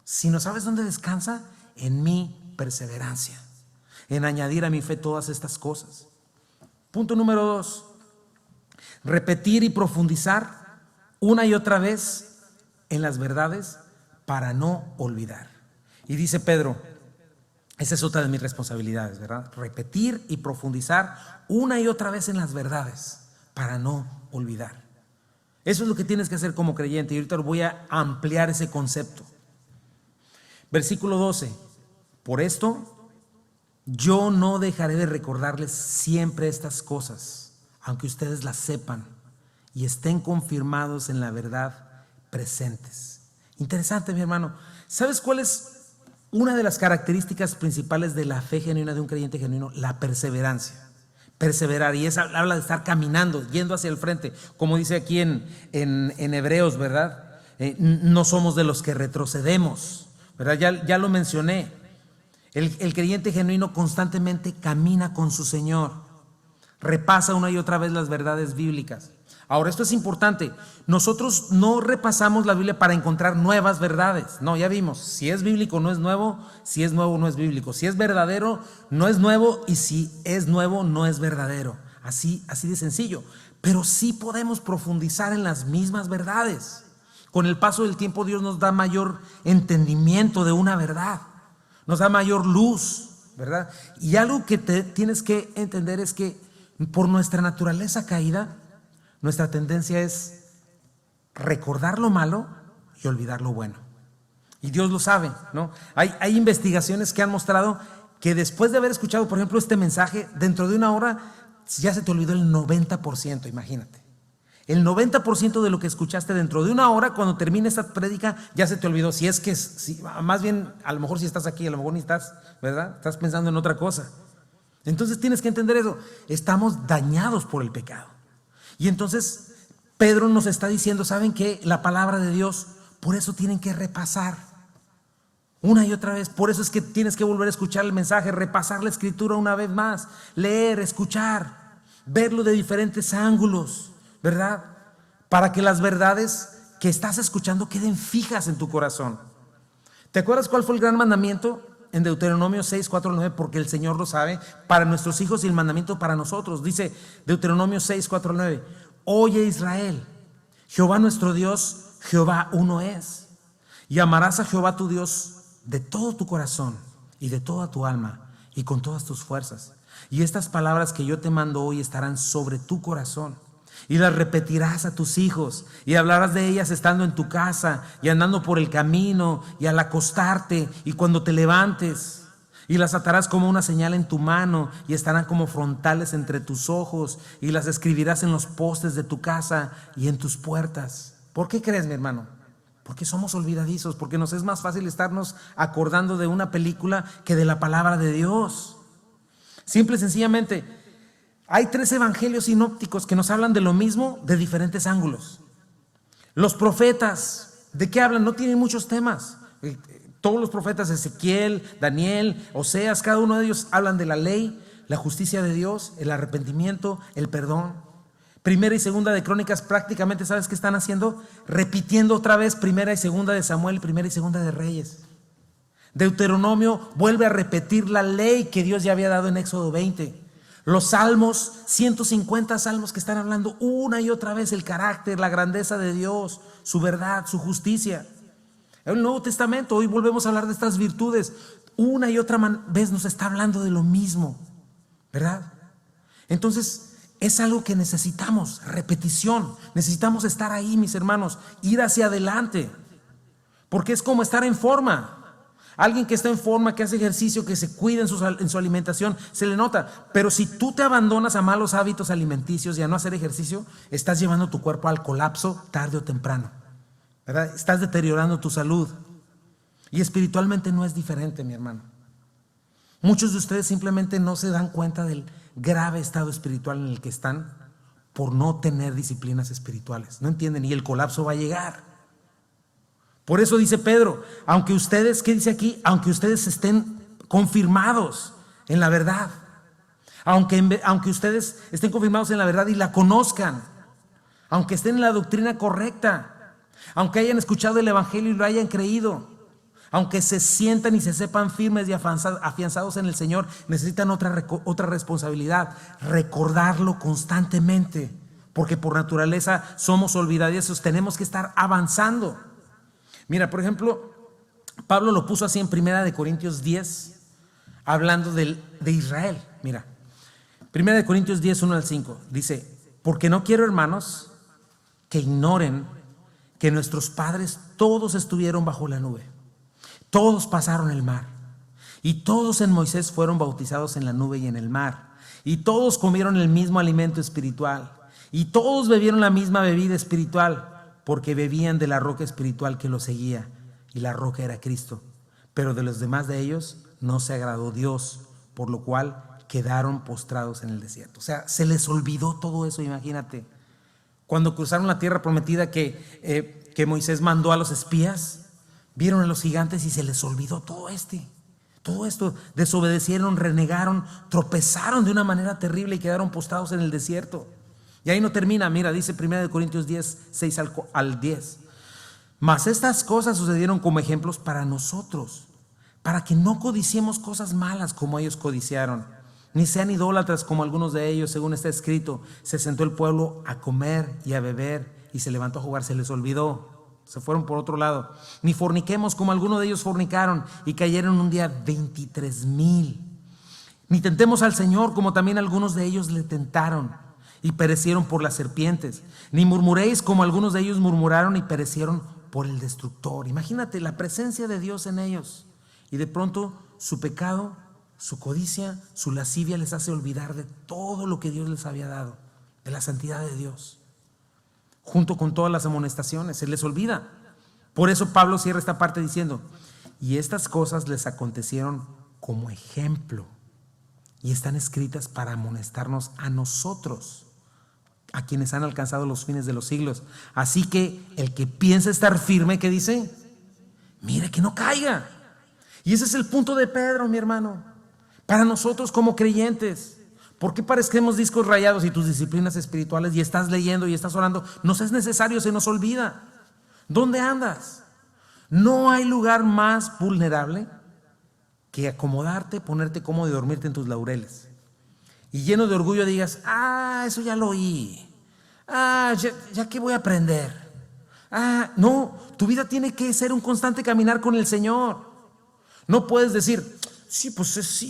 Sino, ¿sabes dónde descansa? En mi perseverancia. en añadir a mi fe todas estas cosas. Punto número 2, repetir y profundizar una y otra vez en las verdades para no olvidar. Y dice Pedro, esa es otra de mis responsabilidades, ¿verdad? Repetir y profundizar una y otra vez en las verdades para no olvidar. Eso es lo que tienes que hacer como creyente, y ahorita voy a ampliar ese concepto. Versículo 12, por esto yo no dejaré de recordarles siempre estas cosas, aunque ustedes las sepan y estén confirmados en la verdad presentes. Interesante, mi hermano. ¿Sabes cuál es una de las características principales de la fe genuina de un creyente genuino? La perseverancia. Perseverar, y esa habla de estar caminando, yendo hacia el frente, como dice aquí en Hebreos, ¿verdad? No somos de los que retrocedemos, ¿verdad? Ya lo mencioné. El creyente genuino constantemente camina con su Señor, repasa una y otra vez las verdades bíblicas. Ahora, esto es importante. Nosotros no repasamos la Biblia para encontrar nuevas verdades. No, ya vimos, si es bíblico no es nuevo, si es nuevo no es bíblico, si es verdadero no es nuevo, y si es nuevo no es verdadero. Así de sencillo. Pero sí podemos profundizar en las mismas verdades. Con el paso del tiempo Dios nos da mayor entendimiento de una verdad, nos da mayor luz, ¿verdad? Y algo que tienes que entender es que por nuestra naturaleza caída, nuestra tendencia es recordar lo malo y olvidar lo bueno. Y Dios lo sabe, ¿no? Hay investigaciones que han mostrado que después de haber escuchado, por ejemplo, este mensaje, dentro de una hora ya se te olvidó el 90%, imagínate. El 90% de lo que escuchaste dentro de una hora, cuando termine esta prédica, ya se te olvidó. Si es que, más bien, a lo mejor si estás aquí, a lo mejor ni estás, ¿verdad? Estás pensando en otra cosa. Entonces tienes que entender eso. Estamos dañados por el pecado. Y entonces Pedro nos está diciendo, ¿saben qué? La palabra de Dios, por eso tienen que repasar una y otra vez. Por eso es que tienes que volver a escuchar el mensaje, repasar la escritura una vez más, leer, escuchar, verlo de diferentes ángulos, ¿verdad? Para que las verdades que estás escuchando queden fijas en tu corazón. ¿Te acuerdas cuál fue el gran mandamiento? En Deuteronomio 6, 4 al 9, porque el Señor lo sabe, para nuestros hijos y el mandamiento para nosotros. Dice Deuteronomio 6, 4 al 9, oye Israel, Jehová nuestro Dios, Jehová uno es. Y amarás a Jehová tu Dios de todo tu corazón y de toda tu alma y con todas tus fuerzas. Y estas palabras que yo te mando hoy estarán sobre tu corazón. Y las repetirás a tus hijos, y hablarás de ellas estando en tu casa, y andando por el camino, y al acostarte, y cuando te levantes. Y las atarás como una señal en tu mano, y estarán como frontales entre tus ojos, y las escribirás en los postes de tu casa y en tus puertas. ¿Por qué crees, mi hermano? Porque somos olvidadizos, porque nos es más fácil estarnos acordando de una película que de la palabra de Dios. Simple y sencillamente, hay 3 evangelios sinópticos que nos hablan de lo mismo de diferentes ángulos. Los profetas, ¿de qué hablan? No tienen muchos temas. Todos los profetas, Ezequiel, Daniel, Oseas, cada uno de ellos hablan de la ley, la justicia de Dios, el arrepentimiento, el perdón. Primera y segunda de Crónicas prácticamente, ¿sabes qué están haciendo? Repitiendo otra vez primera y segunda de Samuel, primera y segunda de Reyes. Deuteronomio vuelve a repetir la ley que Dios ya había dado en Éxodo 20. Los salmos, 150 salmos que están hablando una y otra vez el carácter, la grandeza de Dios, su verdad, su justicia. En el Nuevo Testamento hoy volvemos a hablar de estas virtudes. Una y otra vez nos está hablando de lo mismo, ¿verdad? Entonces es algo que necesitamos, repetición. Necesitamos estar ahí, mis hermanos, ir hacia adelante, porque es como estar en forma. Alguien que está en forma, que hace ejercicio, que se cuida en su alimentación, se le nota. Pero si tú te abandonas a malos hábitos alimenticios y a no hacer ejercicio, estás llevando tu cuerpo al colapso tarde o temprano, ¿verdad? Estás deteriorando tu salud. Y espiritualmente no es diferente, mi hermano. Muchos de ustedes simplemente no se dan cuenta del grave estado espiritual en el que están por no tener disciplinas espirituales. No entienden, y el colapso va a llegar. Por eso dice Pedro, aunque ustedes, ¿qué dice aquí? Aunque ustedes estén confirmados en la verdad, aunque ustedes estén confirmados en la verdad y la conozcan, aunque estén en la doctrina correcta, aunque hayan escuchado el evangelio y lo hayan creído, Aunque se sientan y se sepan firmes y afianzados en el Señor, necesitan otra responsabilidad: recordarlo constantemente, porque por naturaleza somos olvidadizos. Tenemos que estar avanzando. Mira, por ejemplo, Pablo lo puso así en 1 Corintios 10, hablando de Israel. Mira, 1 Corintios 10, 1 al 5, dice: porque no quiero, hermanos, que ignoren que nuestros padres todos estuvieron bajo la nube, todos pasaron el mar, y todos en Moisés fueron bautizados en la nube y en el mar, y todos comieron el mismo alimento espiritual, y todos bebieron la misma bebida espiritual, porque bebían de la roca espiritual que los seguía, y la roca era Cristo. Pero de los demás de ellos no se agradó Dios, por lo cual quedaron postrados en el desierto. O sea, se les olvidó todo eso. Imagínate, cuando cruzaron la tierra prometida que Moisés mandó a los espías, vieron a los gigantes y se les olvidó todo esto. Desobedecieron, renegaron, tropezaron de una manera terrible y quedaron postrados en el desierto. Y ahí no termina. Mira, dice 1 Corintios 10, 6 al 10. Mas estas cosas sucedieron como ejemplos para nosotros, para que no codiciemos cosas malas como ellos codiciaron, ni sean idólatras como algunos de ellos. Según está escrito: se sentó el pueblo a comer y a beber, y se levantó a jugar. Se les olvidó, se fueron por otro lado. Ni forniquemos como algunos de ellos fornicaron, y cayeron un día 23,000. Ni tentemos al Señor como también algunos de ellos le tentaron, y perecieron por las serpientes. Ni murmuréis como algunos de ellos murmuraron, y perecieron por el destructor. Imagínate la presencia de Dios en ellos, y de pronto su pecado, su codicia, su lascivia les hace olvidar de todo lo que Dios les había dado, de la santidad de Dios, junto con todas las amonestaciones. Se les olvida. Por eso Pablo cierra esta parte diciendo: y estas cosas les acontecieron como ejemplo, y están escritas para amonestarnos a nosotros, a quienes han alcanzado los fines de los siglos. Así que el que piensa estar firme, ¿qué dice? Mire que no caiga. Y ese es el punto de Pedro, mi hermano, para nosotros como creyentes. ¿Por qué parecemos discos rayados y tus disciplinas espirituales, y estás leyendo y estás orando? Nos es necesario, se nos olvida. ¿Dónde andas? No hay lugar más vulnerable que acomodarte, ponerte cómodo y dormirte en tus laureles. Y lleno de orgullo digas: eso ya lo oí. Ya que voy a aprender. No, tu vida tiene que ser un constante caminar con el Señor. No puedes decir: sí,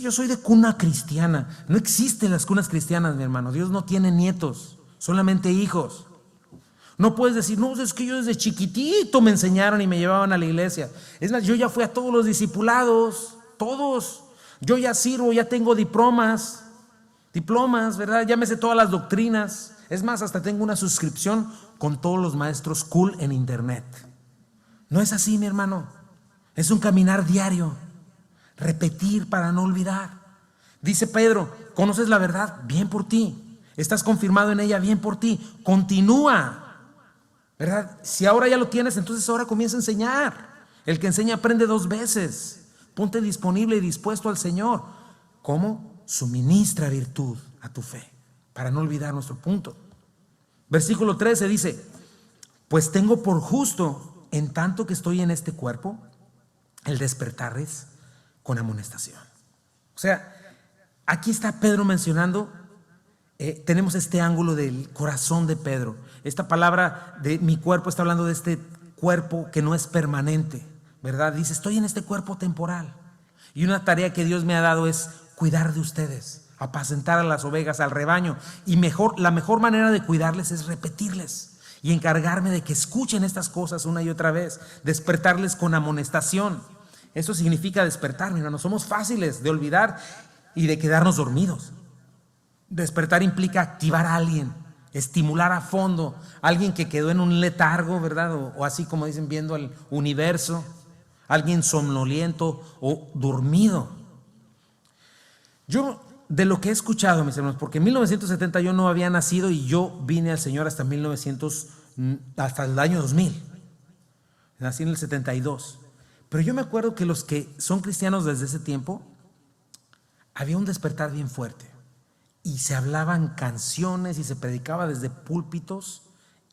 yo soy de cuna cristiana. No existen las cunas cristianas, mi hermano. Dios no tiene nietos, solamente hijos. No puedes decir: no, es que yo desde chiquitito me enseñaron y me llevaban a la iglesia. Es más, yo ya fui a todos los discipulados, todos. Yo ya sirvo, ya tengo diplomas, ¿verdad? Ya me sé todas las doctrinas. Es más, hasta tengo una suscripción con todos los maestros cool en internet. No es así, mi hermano. Es un caminar diario, repetir para no olvidar. Dice Pedro: conoces la verdad, bien por ti. Estás confirmado en ella, bien por ti. Continúa, ¿verdad? Si ahora ya lo tienes, entonces ahora comienza a enseñar. El que enseña aprende 2 veces. Ponte disponible y dispuesto al Señor. ¿Cómo? Suministra virtud a tu fe, para no olvidar nuestro punto. Versículo 13 dice: pues tengo por justo, en tanto que estoy en este cuerpo, el despertarles con amonestación. O sea, aquí está Pedro mencionando, tenemos este ángulo del corazón de Pedro. Esta palabra de mi cuerpo está hablando de este cuerpo que no es permanente, ¿verdad? Dice: estoy en este cuerpo temporal, y una tarea que Dios me ha dado es cuidar de ustedes, apacentar a las ovejas, al rebaño. Y la mejor manera de cuidarles es repetirles y encargarme de que escuchen estas cosas una y otra vez, despertarles con amonestación. Eso significa despertar, mira, no somos fáciles de olvidar y de quedarnos dormidos. Despertar implica activar a alguien, estimular a fondo a alguien que quedó en un letargo, ¿verdad? O así como dicen, viendo al universo, alguien somnoliento o dormido. Yo, de lo que he escuchado, mis hermanos, porque en 1970 yo no había nacido y yo vine al Señor hasta hasta el año 2000. Nací en el 72. Pero yo me acuerdo que los que son cristianos desde ese tiempo, había un despertar bien fuerte, y se hablaban canciones y se predicaba desde púlpitos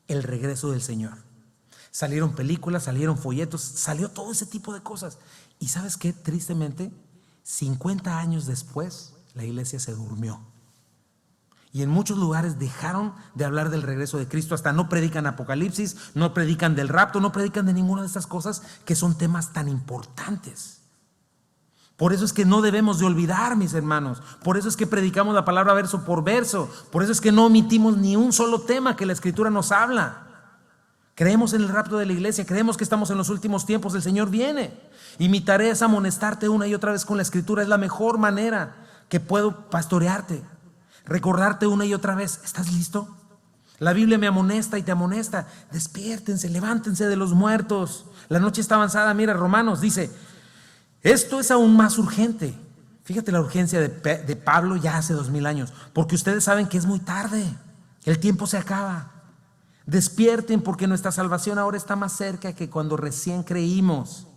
el regreso del Señor. Salieron películas, salieron folletos, salió todo ese tipo de cosas. Y ¿sabes qué? Tristemente, 50 años después, la iglesia se durmió. Y en muchos lugares dejaron de hablar del regreso de Cristo. Hasta no predican Apocalipsis, no predican del rapto, no predican de ninguna de estas cosas que son temas tan importantes. Por eso es que no debemos de olvidar, mis hermanos. Por eso es que predicamos la palabra verso por verso. Por eso es que no omitimos ni un solo tema que la Escritura nos habla. Creemos en el rapto de la iglesia, creemos que estamos en los últimos tiempos, el Señor viene. Y mi tarea es amonestarte una y otra vez con la Escritura. Es la mejor manera que puedo pastorearte, recordarte una y otra vez. ¿Estás listo? La Biblia me amonesta y te amonesta. Despiértense, levántense de los muertos. La noche está avanzada. Mira, Romanos dice, esto es aún más urgente. Fíjate la urgencia de Pablo ya hace 2000 años. Porque ustedes saben que es muy tarde. El tiempo se acaba. Despierten porque nuestra salvación ahora está más cerca que cuando recién creímos.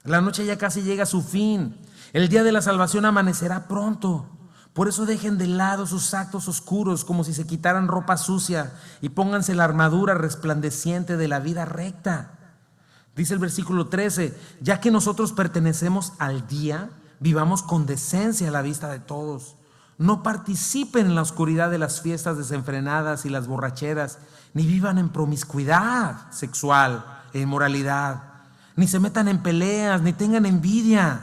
La noche ya casi llega a su fin. El día de la salvación amanecerá pronto. Por eso dejen de lado sus actos oscuros como si se quitaran ropa sucia y pónganse la armadura resplandeciente de la vida recta. Dice el versículo 13, ya que nosotros pertenecemos al día, vivamos con decencia a la vista de todos. No participen en la oscuridad de las fiestas desenfrenadas y las borracheras, ni vivan en promiscuidad sexual e inmoralidad, ni se metan en peleas, ni tengan envidia.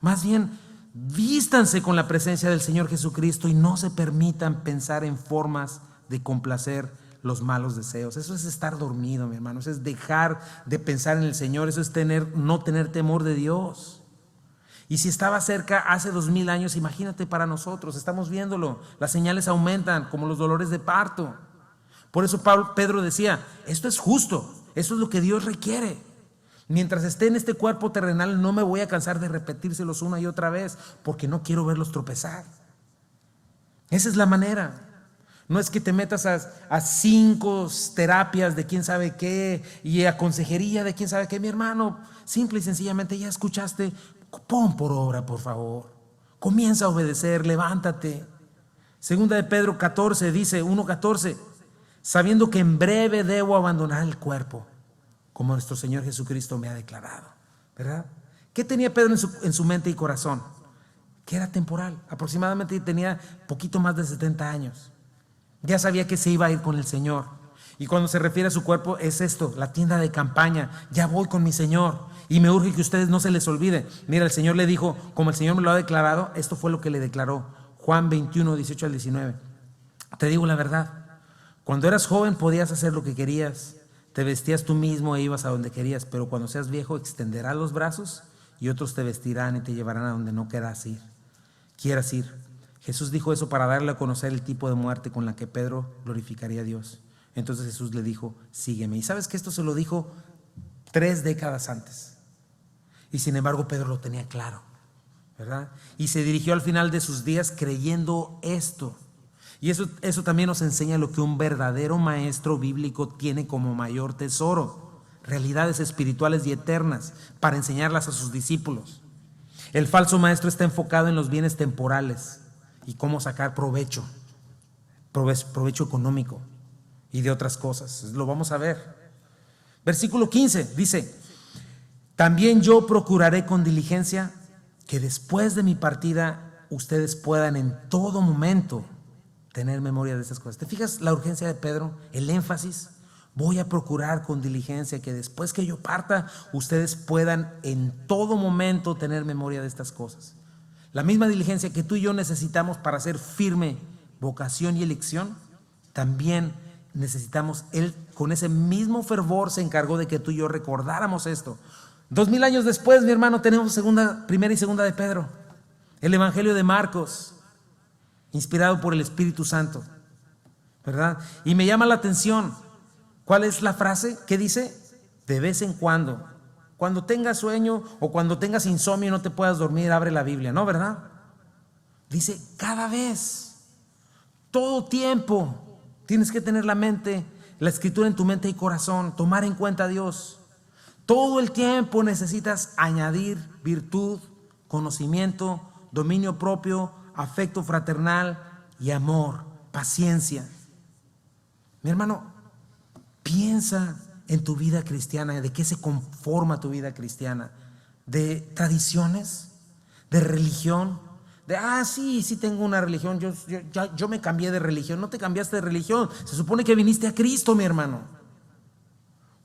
Más bien, vístanse con la presencia del Señor Jesucristo y no se permitan pensar en formas de complacer los malos deseos. Eso es estar dormido, mi hermano. Eso es dejar de pensar en el Señor. Eso es no tener temor de Dios. Y si estaba cerca hace 2000 años, imagínate para nosotros, estamos viéndolo. Las señales aumentan como los dolores de parto. Por eso Pedro decía, esto es justo, esto es lo que Dios requiere. Mientras esté en este cuerpo terrenal no me voy a cansar de repetírselos una y otra vez porque no quiero verlos tropezar. Esa es la manera. No es que te metas a 5 terapias de quién sabe qué y a consejería de quién sabe qué. Mi hermano, simple y sencillamente ya escuchaste, pon por obra, por favor. Comienza a obedecer, levántate. Segunda de Pedro 14 dice, 1:14, sabiendo que en breve debo abandonar el cuerpo, como nuestro Señor Jesucristo me ha declarado. ¿Verdad? ¿Qué tenía Pedro en su mente y corazón? Que era temporal. Aproximadamente tenía poquito más de 70 años. Ya sabía que se iba a ir con el Señor. Y cuando se refiere a su cuerpo es esto, la tienda de campaña. Ya voy con mi Señor. Y me urge que ustedes no se les olvide. Mira, el Señor le dijo, como el Señor me lo ha declarado, esto fue lo que le declaró. Juan 21, 18 al 19. Te digo la verdad. Cuando eras joven podías hacer lo que querías. Te vestías tú mismo e ibas a donde querías. Pero cuando seas viejo extenderás los brazos y otros te vestirán y te llevarán a donde no quieras ir. Jesús dijo eso para darle a conocer el tipo de muerte con la que Pedro glorificaría a Dios. Entonces Jesús le dijo, sígueme. Y sabes que esto se lo dijo 3 décadas antes. Y sin embargo Pedro lo tenía claro, ¿verdad? Y se dirigió al final de sus días creyendo esto. Y eso también nos enseña lo que un verdadero maestro bíblico tiene como mayor tesoro. Realidades espirituales y eternas para enseñarlas a sus discípulos. El falso maestro está enfocado en los bienes temporales y cómo sacar provecho económico y de otras cosas. Lo vamos a ver. Versículo 15 dice, también yo procuraré con diligencia que después de mi partida ustedes puedan en todo momento tener memoria de estas cosas. ¿Te fijas la urgencia de Pedro? El énfasis. Voy a procurar con diligencia que después que yo parta ustedes puedan en todo momento tener memoria de estas cosas. La misma diligencia que tú y yo necesitamos para hacer firme vocación y elección, también necesitamos. Él con ese mismo fervor se encargó de que tú y yo recordáramos esto. 2000 años después, mi hermano, tenemos primera y segunda de Pedro, el Evangelio de Marcos, inspirado por el Espíritu Santo, ¿verdad? Y me llama la atención, ¿cuál es la frase? ¿Qué dice? De vez en cuando tengas sueño o cuando tengas insomnio y no te puedas dormir, abre la Biblia, ¿no? ¿Verdad? Dice cada vez, todo tiempo, tienes que tener la Escritura en tu mente y corazón, tomar en cuenta a Dios. Todo el tiempo necesitas añadir virtud, conocimiento, dominio propio, afecto fraternal y amor, paciencia. Mi hermano, piensa en tu vida cristiana? ¿De qué se conforma tu vida cristiana? ¿De tradiciones? ¿De religión? Sí tengo una religión, yo me cambié de religión. No te cambiaste de religión, se supone que viniste a Cristo, mi hermano.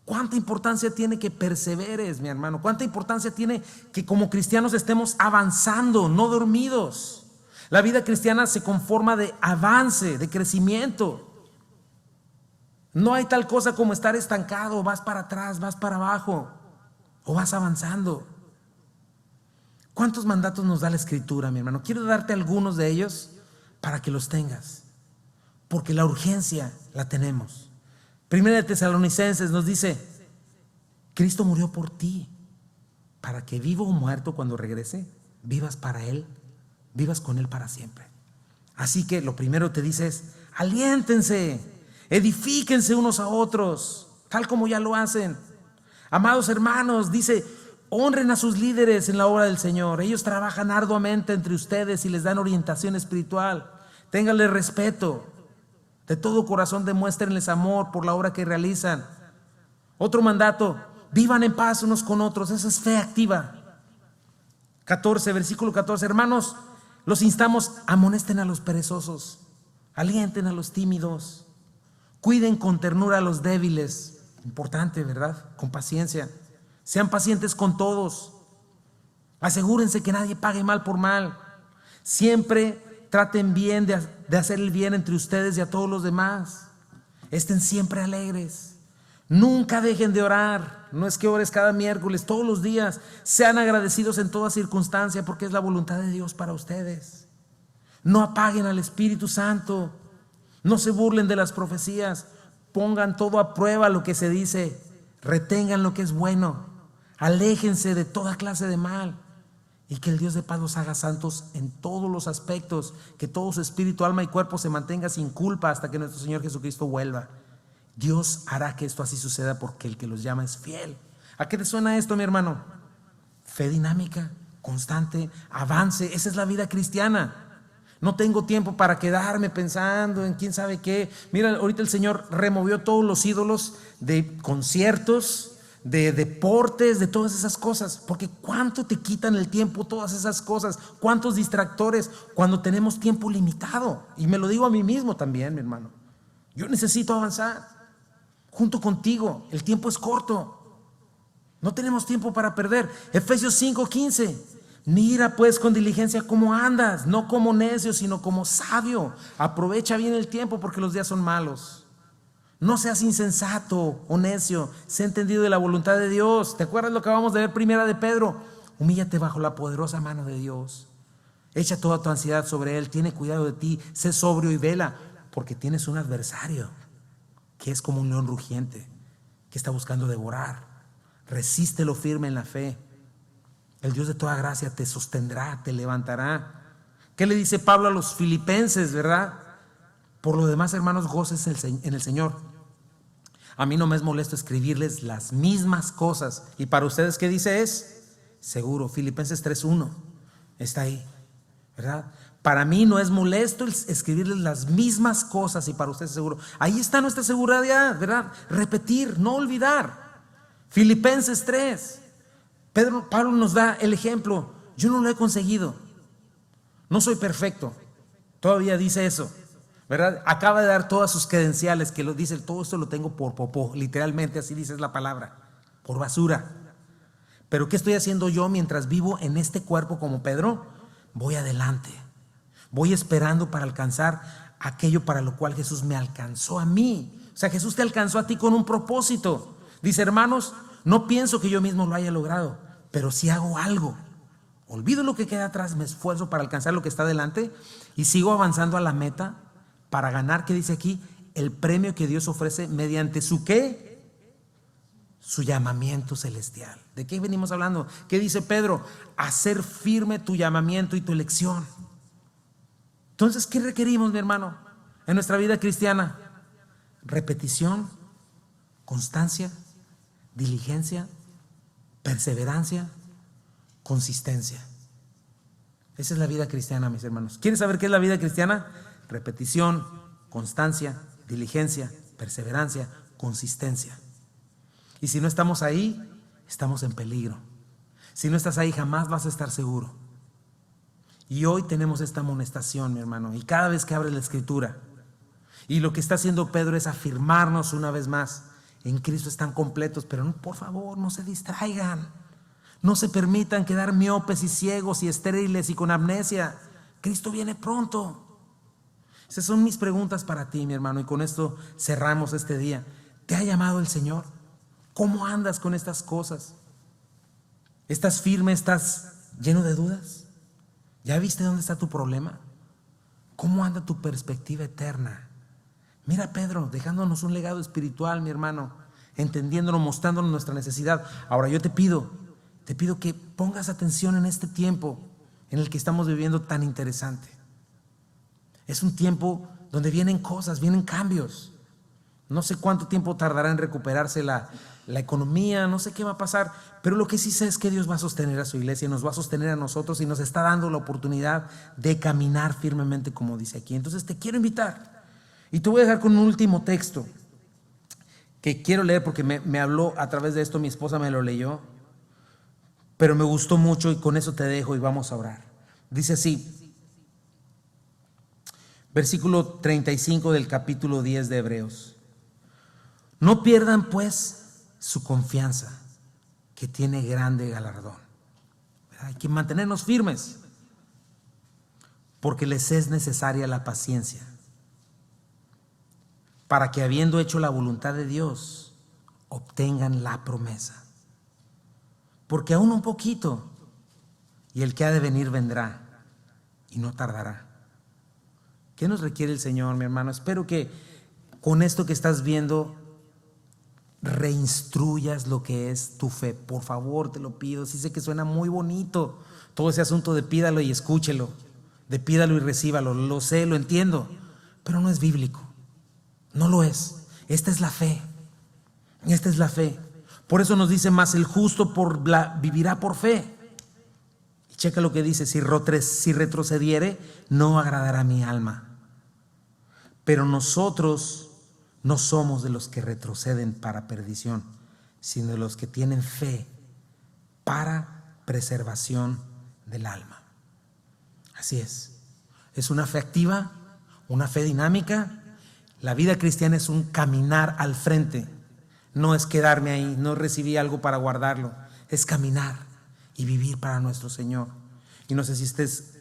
¿Cuánta importancia tiene que perseveres, mi hermano? ¿Cuánta importancia tiene que como cristianos estemos avanzando, no dormidos? La vida cristiana se conforma de avance, de crecimiento. No hay tal cosa como estar estancado, vas para atrás, vas para abajo o vas avanzando. ¿Cuántos mandatos nos da la Escritura, mi hermano? Quiero darte algunos de ellos para que los tengas, porque la urgencia la tenemos. Primera de Tesalonicenses nos dice: Cristo murió por ti, para que vivo o muerto cuando regrese, vivas para Él, vivas con Él para siempre. Así que lo primero te dice es: aliéntense, edifíquense unos a otros, tal como ya lo hacen. Amados hermanos, dice: honren a sus líderes en la obra del Señor. Ellos trabajan arduamente entre ustedes y les dan orientación espiritual. Ténganle respeto. De todo corazón demuéstrenles amor por la obra que realizan. Otro mandato: vivan en paz unos con otros. Esa es fe activa. Versículo 14. Hermanos, los instamos: amonesten a los perezosos, alienten a los tímidos, cuiden con ternura a los débiles. Importante, ¿verdad? Con paciencia. Sean pacientes con todos. Asegúrense que nadie pague mal por mal. Siempre traten bien de hacer el bien entre ustedes y a todos los demás. Estén siempre alegres. Nunca dejen de orar. No es que ores cada miércoles, todos los días. Sean agradecidos en toda circunstancia, porque es la voluntad de Dios para ustedes. No apaguen al Espíritu Santo. No se burlen de las profecías. Pongan todo a prueba lo que se dice. Retengan lo que es bueno. Aléjense de toda clase de mal. Y que el Dios de paz los haga santos en todos los aspectos. Que todo su espíritu, alma y cuerpo se mantenga sin culpa hasta que nuestro Señor Jesucristo vuelva. Dios hará que esto así suceda, porque el que los llama es fiel. ¿A qué te suena esto, mi hermano? Fe dinámica, constante, avance. Esa es la vida cristiana. No tengo tiempo para quedarme pensando en quién sabe qué. Mira, ahorita el Señor removió todos los ídolos de conciertos, de deportes, de todas esas cosas. Porque ¿cuánto te quitan el tiempo todas esas cosas? ¿Cuántos distractores cuando tenemos tiempo limitado? Y me lo digo a mí mismo también, mi hermano. Yo necesito avanzar junto contigo. El tiempo es corto. No tenemos tiempo para perder. Efesios 5:15. Mira pues con diligencia cómo andas, no como necio, sino como sabio. Aprovecha bien el tiempo, porque los días son malos. No seas insensato o necio, sé entendido de la voluntad de Dios. ¿Te acuerdas lo que acabamos de ver, primera de Pedro? Humíllate bajo la poderosa mano de Dios. Echa toda tu ansiedad sobre Él, tiene cuidado de ti, sé sobrio y vela, porque tienes un adversario que es como un león rugiente, que está buscando devorar. Resístelo firme en la fe. El Dios de toda gracia te sostendrá, te levantará. ¿Qué le dice Pablo a los filipenses, verdad? Por lo demás, hermanos, goces en el Señor. A mí no me es molesto escribirles las mismas cosas. ¿Y para ustedes qué dice? Es seguro. Filipenses 3:1 está ahí, ¿verdad? Para mí no es molesto escribirles las mismas cosas, y para ustedes seguro. Ahí está nuestra seguridad, ¿verdad? Repetir, no olvidar. Filipenses 3. Pablo nos da el ejemplo. Yo no lo he conseguido, no soy perfecto, todavía dice eso, ¿verdad? Acaba de dar todas sus credenciales, que lo dice: todo esto lo tengo por popó, literalmente así dice la palabra, por basura. Pero ¿qué estoy haciendo yo mientras vivo en este cuerpo como Pedro? Voy adelante, voy esperando para alcanzar aquello para lo cual Jesús me alcanzó a mí. O sea, Jesús te alcanzó a ti con un propósito. Dice: hermanos, no pienso que yo mismo lo haya logrado, pero si hago algo, olvido lo que queda atrás, me esfuerzo para alcanzar lo que está delante y sigo avanzando a la meta para ganar, ¿qué dice aquí? El premio que Dios ofrece mediante su ¿qué? Su llamamiento celestial. ¿De qué venimos hablando? ¿Qué dice Pedro? Hacer firme tu llamamiento y tu elección. Entonces, ¿qué requerimos, mi hermano, en nuestra vida cristiana? Repetición, constancia, diligencia, perseverancia, consistencia. Esa es la vida cristiana, mis hermanos. ¿Quieres saber qué es la vida cristiana? Repetición, constancia, diligencia, perseverancia, consistencia. Y si no estamos ahí, estamos en peligro. Si no estás ahí, jamás vas a estar seguro. Y hoy tenemos esta amonestación, mi hermano, y cada vez que abres la Escritura, y lo que está haciendo Pedro es afirmarnos una vez más: en Cristo están completos. Pero no, por favor, no se distraigan, no se permitan quedar miopes y ciegos y estériles y con amnesia. Cristo viene pronto. Esas son mis preguntas para ti, mi hermano, y con esto cerramos este día. ¿Te ha llamado el Señor? ¿Cómo andas con estas cosas? ¿Estás firme? ¿Estás lleno de dudas? ¿Ya viste dónde está tu problema? ¿Cómo anda tu perspectiva eterna? Mira a Pedro dejándonos un legado espiritual, mi hermano, entendiéndolo, mostrándonos nuestra necesidad. Ahora yo te pido que pongas atención en este tiempo en el que estamos viviendo tan interesante. Es un tiempo donde vienen cosas, vienen cambios. No sé cuánto tiempo tardará en recuperarse la economía, no sé qué va a pasar, pero lo que sí sé es que Dios va a sostener a su iglesia, nos va a sostener a nosotros y nos está dando la oportunidad de caminar firmemente, como dice aquí. Entonces te quiero invitar, y te voy a dejar con un último texto que quiero leer porque me habló a través de esto, mi esposa me lo leyó, pero me gustó mucho, y con eso te dejo y vamos a orar. Dice así, versículo 35 del capítulo 10 de Hebreos: no pierdan pues su confianza, que tiene grande galardón. Hay que mantenernos firmes, porque les es necesaria la paciencia, para que, habiendo hecho la voluntad de Dios, obtengan la promesa. Porque aún un poquito, y el que ha de venir vendrá, y no tardará. ¿Qué nos requiere el Señor, mi hermano? Espero que con esto que estás viendo reinstruyas lo que es tu fe. Por favor, te lo pido. Sí sé que suena muy bonito todo ese asunto de pídalo y escúchelo, de pídalo y recíbalo. Lo sé, lo entiendo, pero no es bíblico. No lo es. Esta es la fe. Esta es la fe. Por eso nos dice: más el justo vivirá por fe. Y checa lo que dice: si retrocediere, no agradará mi alma. Pero nosotros no somos de los que retroceden para perdición, sino de los que tienen fe para preservación del alma. Así es. Es una fe activa, una fe dinámica. La vida cristiana es un caminar al frente. No es quedarme ahí, no recibí algo para guardarlo. Es caminar y vivir para nuestro Señor. Y no sé si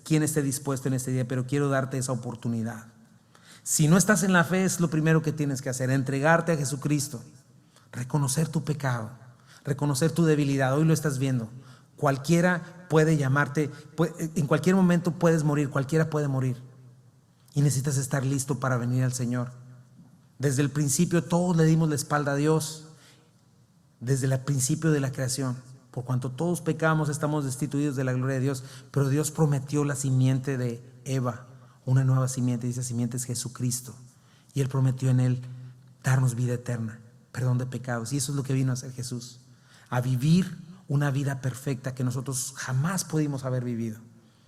quién esté dispuesto en este día, pero quiero darte esa oportunidad. Si no estás en la fe, es lo primero que tienes que hacer: entregarte a Jesucristo, reconocer tu pecado, reconocer tu debilidad. Hoy lo estás viendo. Cualquiera puede llamarte, en cualquier momento puedes morir, cualquiera puede morir. Y necesitas estar listo para venir al Señor. Desde el principio todos le dimos la espalda a Dios, desde el principio de la creación. Por cuanto todos pecamos, estamos destituidos de la gloria de Dios, pero Dios prometió la simiente de Eva, una nueva simiente, y esa simiente es Jesucristo, y Él prometió en Él darnos vida eterna, perdón de pecados. Y eso es lo que vino a hacer Jesús, a vivir una vida perfecta que nosotros jamás pudimos haber vivido.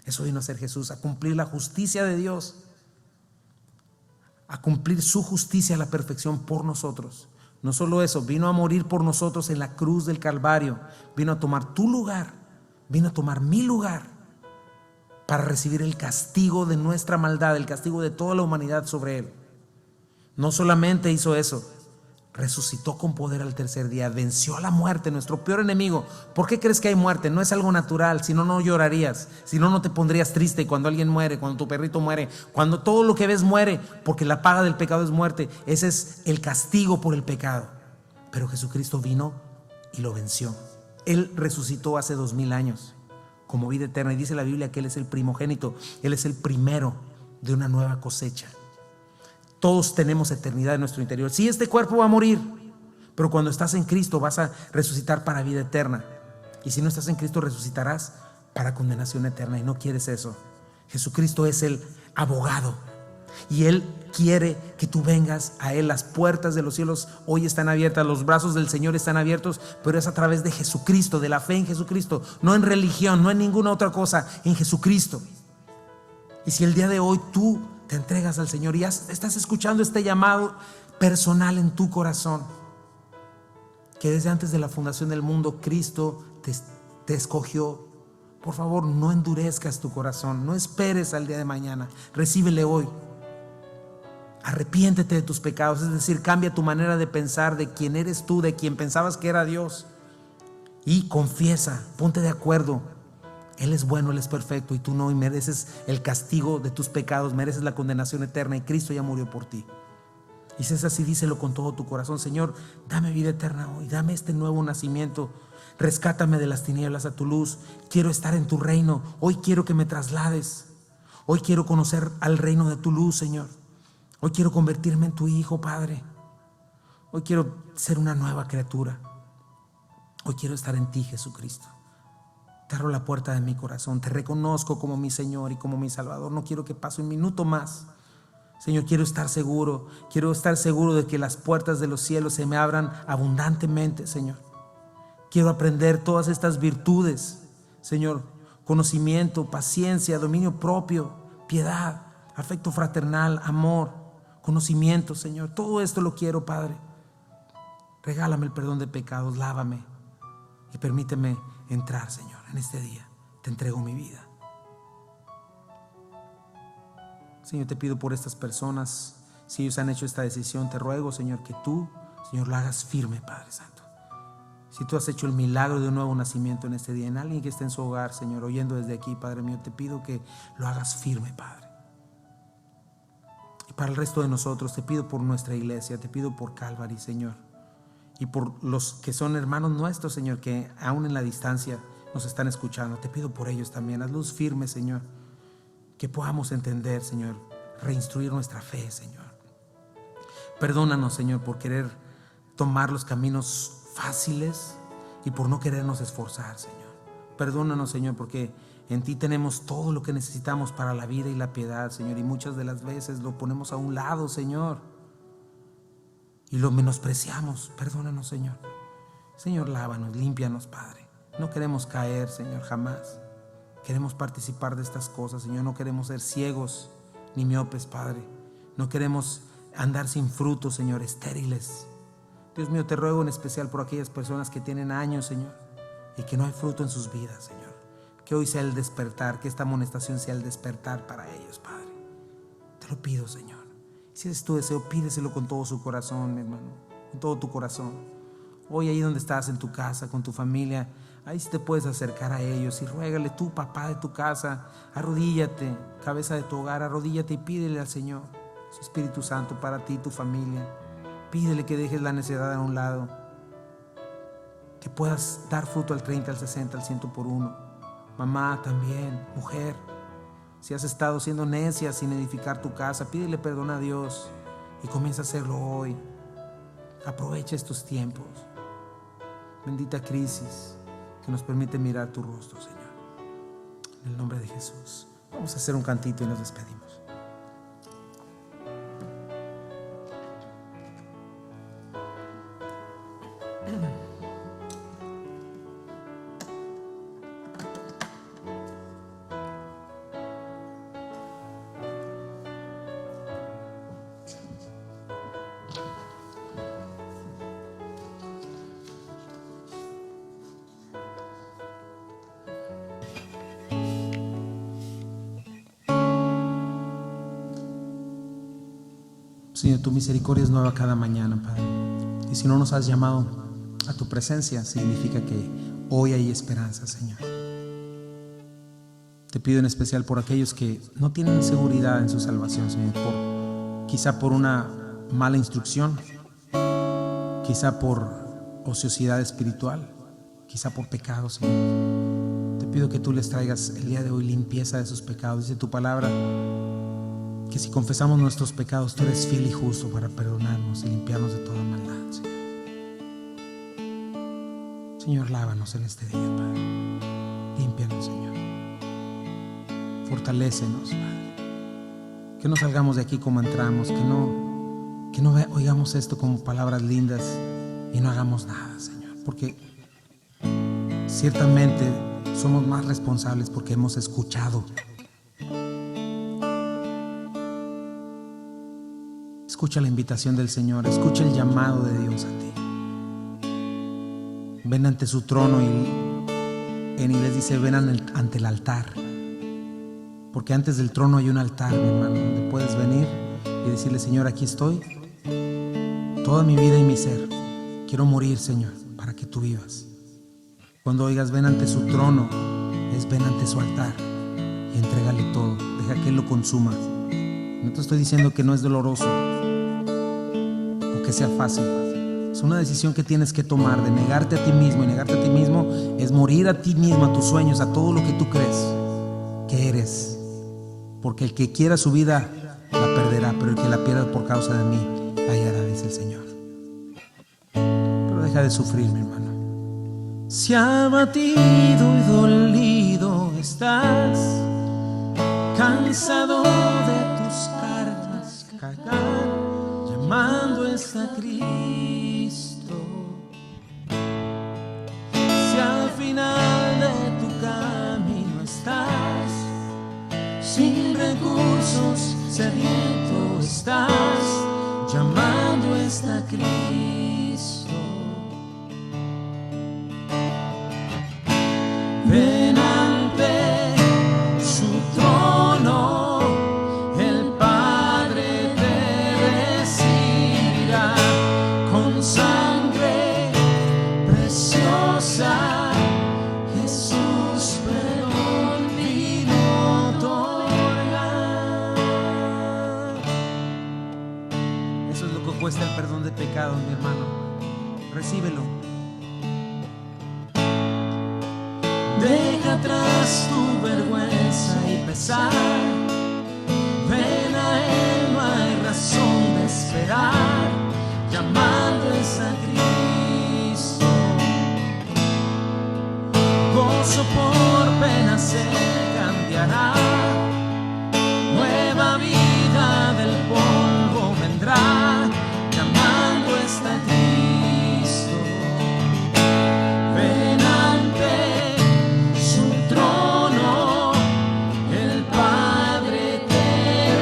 Eso vino a hacer Jesús, a cumplir la justicia de Dios, a cumplir su justicia a la perfección por nosotros. No solo eso, vino a morir por nosotros en la cruz del Calvario, vino a tomar tu lugar, vino a tomar mi lugar, para recibir el castigo de nuestra maldad, el castigo de toda la humanidad sobre Él. No solamente hizo eso, resucitó con poder al tercer día, venció a la muerte, nuestro peor enemigo. ¿Por qué crees que hay muerte? No es algo natural, si no, no llorarías, si no, no te pondrías triste cuando alguien muere, cuando tu perrito muere, cuando todo lo que ves muere, porque la paga del pecado es muerte. Ese es el castigo por el pecado. Pero Jesucristo vino y lo venció. Él resucitó hace 2000 años como vida eterna, y dice la Biblia que Él es el primogénito, Él es el primero de una nueva cosecha. Todos tenemos eternidad en nuestro interior. Sí, este cuerpo va a morir, pero cuando estás en Cristo vas a resucitar para vida eterna. Y si no estás en Cristo, resucitarás para condenación eterna, y no quieres eso. Jesucristo es el abogado, y Él quiere que tú vengas a Él. Las puertas de los cielos hoy están abiertas, los brazos del Señor están abiertos, pero es a través de Jesucristo, de la fe en Jesucristo, no en religión, no en ninguna otra cosa, en Jesucristo. Y si el día de hoy tú te entregas al Señor y estás escuchando este llamado personal en tu corazón, que desde antes de la fundación del mundo Cristo te escogió. Por favor, no endurezcas tu corazón, no esperes al día de mañana, recíbele hoy. Arrepiéntete de tus pecados, es decir, cambia tu manera de pensar de quién eres tú, de quien pensabas que era Dios, y confiesa, ponte de acuerdo. Él es bueno, Él es perfecto y tú no, y mereces el castigo de tus pecados, mereces la condenación eterna y Cristo ya murió por ti. Y si es así, díselo con todo tu corazón: Señor, dame vida eterna hoy, dame este nuevo nacimiento, rescátame de las tinieblas a tu luz, quiero estar en tu reino, hoy quiero que me traslades, hoy quiero conocer al reino de tu luz, Señor, hoy quiero convertirme en tu hijo, Padre, hoy quiero ser una nueva criatura, hoy quiero estar en ti, Jesucristo. Te abro la puerta de mi corazón, te reconozco como mi Señor y como mi Salvador, no quiero que pase un minuto más. Señor, quiero estar seguro de que las puertas de los cielos se me abran abundantemente, Señor. Quiero aprender todas estas virtudes, Señor: conocimiento, paciencia, dominio propio, piedad, afecto fraternal, amor, conocimiento, Señor. Todo esto lo quiero, Padre. Regálame el perdón de pecados, lávame y permíteme entrar, Señor, en este día. Te entrego mi vida. Señor, te pido por estas personas, si ellos han hecho esta decisión, te ruego, Señor, que tú, Señor, lo hagas firme, Padre Santo. Si tú has hecho el milagro de un nuevo nacimiento en este día, en alguien que esté en su hogar, Señor, oyendo desde aquí, Padre mío, te pido que lo hagas firme, Padre. Y para el resto de nosotros, te pido por nuestra iglesia, te pido por Calvary, Señor, y por los que son hermanos nuestros, Señor, que aún en la distancia nos están escuchando. Te pido por ellos también, hazlos firmes, Señor, que podamos entender, Señor, reinstruir nuestra fe, Señor. Perdónanos, Señor, por querer tomar los caminos fáciles y por no querernos esforzar, Señor. Perdónanos, Señor, porque en ti tenemos todo lo que necesitamos para la vida y la piedad, Señor, y muchas de las veces lo ponemos a un lado, Señor, y lo menospreciamos. Perdónanos, Señor. Señor, lávanos, límpianos, Padre. No queremos caer, Señor, jamás. Queremos participar de estas cosas, Señor. No queremos ser ciegos ni miopes, Padre. No queremos andar sin frutos, Señor, estériles. Dios mío, te ruego en especial por aquellas personas que tienen años, Señor, y que no hay fruto en sus vidas, Señor. Que hoy sea el despertar, que esta amonestación sea el despertar para ellos, Padre. Te lo pido, Señor. Si es tu deseo, pídeselo con todo su corazón, mi hermano, con todo tu corazón. Hoy, ahí donde estás, en tu casa, con tu familia, ahí sí te puedes acercar a ellos y ruégale: tú, papá de tu casa, arrodíllate, cabeza de tu hogar, arrodíllate y pídele al Señor, su Espíritu Santo, para ti y tu familia. Pídele que dejes la necedad a un lado, que puedas dar fruto al 30, al 60, al 100 por uno. Mamá también, mujer, si has estado siendo necia sin edificar tu casa, pídele perdón a Dios y comienza a hacerlo hoy. Aprovecha estos tiempos. Bendita crisis que nos permite mirar tu rostro, Señor. En el nombre de Jesús. Vamos a hacer un cantito y nos despedimos. Señor, tu misericordia es nueva cada mañana, Padre. Y si no nos has llamado a tu presencia, significa que hoy hay esperanza, Señor. Te pido en especial por aquellos que no tienen seguridad en su salvación, Señor, quizá por una mala instrucción, quizá por ociosidad espiritual, quizá por pecados, Señor. Te pido que tú les traigas el día de hoy limpieza de sus pecados. Dice tu palabra que si confesamos nuestros pecados, tú eres fiel y justo para perdonarnos y limpiarnos de toda maldad, Señor. Señor, lávanos en este día, Padre. Límpianos, Señor. Fortalécenos, Padre. Que no salgamos de aquí como entramos, que no oigamos esto como palabras lindas y no hagamos nada, Señor. Porque ciertamente somos más responsables porque hemos escuchado. Escucha la invitación del Señor, escucha el llamado de Dios a ti. ven ante su trono y en inglés dice ven ante el altar, porque antes del trono hay un altar, mi hermano, donde puedes venir y decirle: Señor, aquí estoy, toda mi vida y mi ser, quiero morir, Señor, para que tú vivas. Cuando oigas ven ante su trono, es ven ante su altar y entrégale todo, deja que Él lo consuma. No te estoy diciendo que no es doloroso o que sea fácil. Es una decisión que tienes que tomar, de negarte a ti mismo. Y negarte a ti mismo es morir a ti mismo, a tus sueños, a todo lo que tú crees que eres. Porque el que quiera su vida la perderá, pero el que la pierda por causa de mí la hallará, dice el Señor. Pero deja de sufrir, mi hermano. Si abatido y dolido estás, cansado de tus cargas cargar, llamando está Cristo. Si al final de tu camino estás, sin recursos, sediento estás, llamando está Cristo. Ven ante su trono, el Padre te recibirá con sangre preciosa. Jesús perdón vino otorga. Eso es lo que cuesta el perdón de pecados, mi hermano. Recíbelo. Deja atrás tu vergüenza y pesar. Ven a Él, no hay razón de esperar. Llamando es a Cristo. Gozo por pena se cambiará. Nueva vida del polvo vendrá. Llamando está Cristo. Ven ante su trono, el Padre te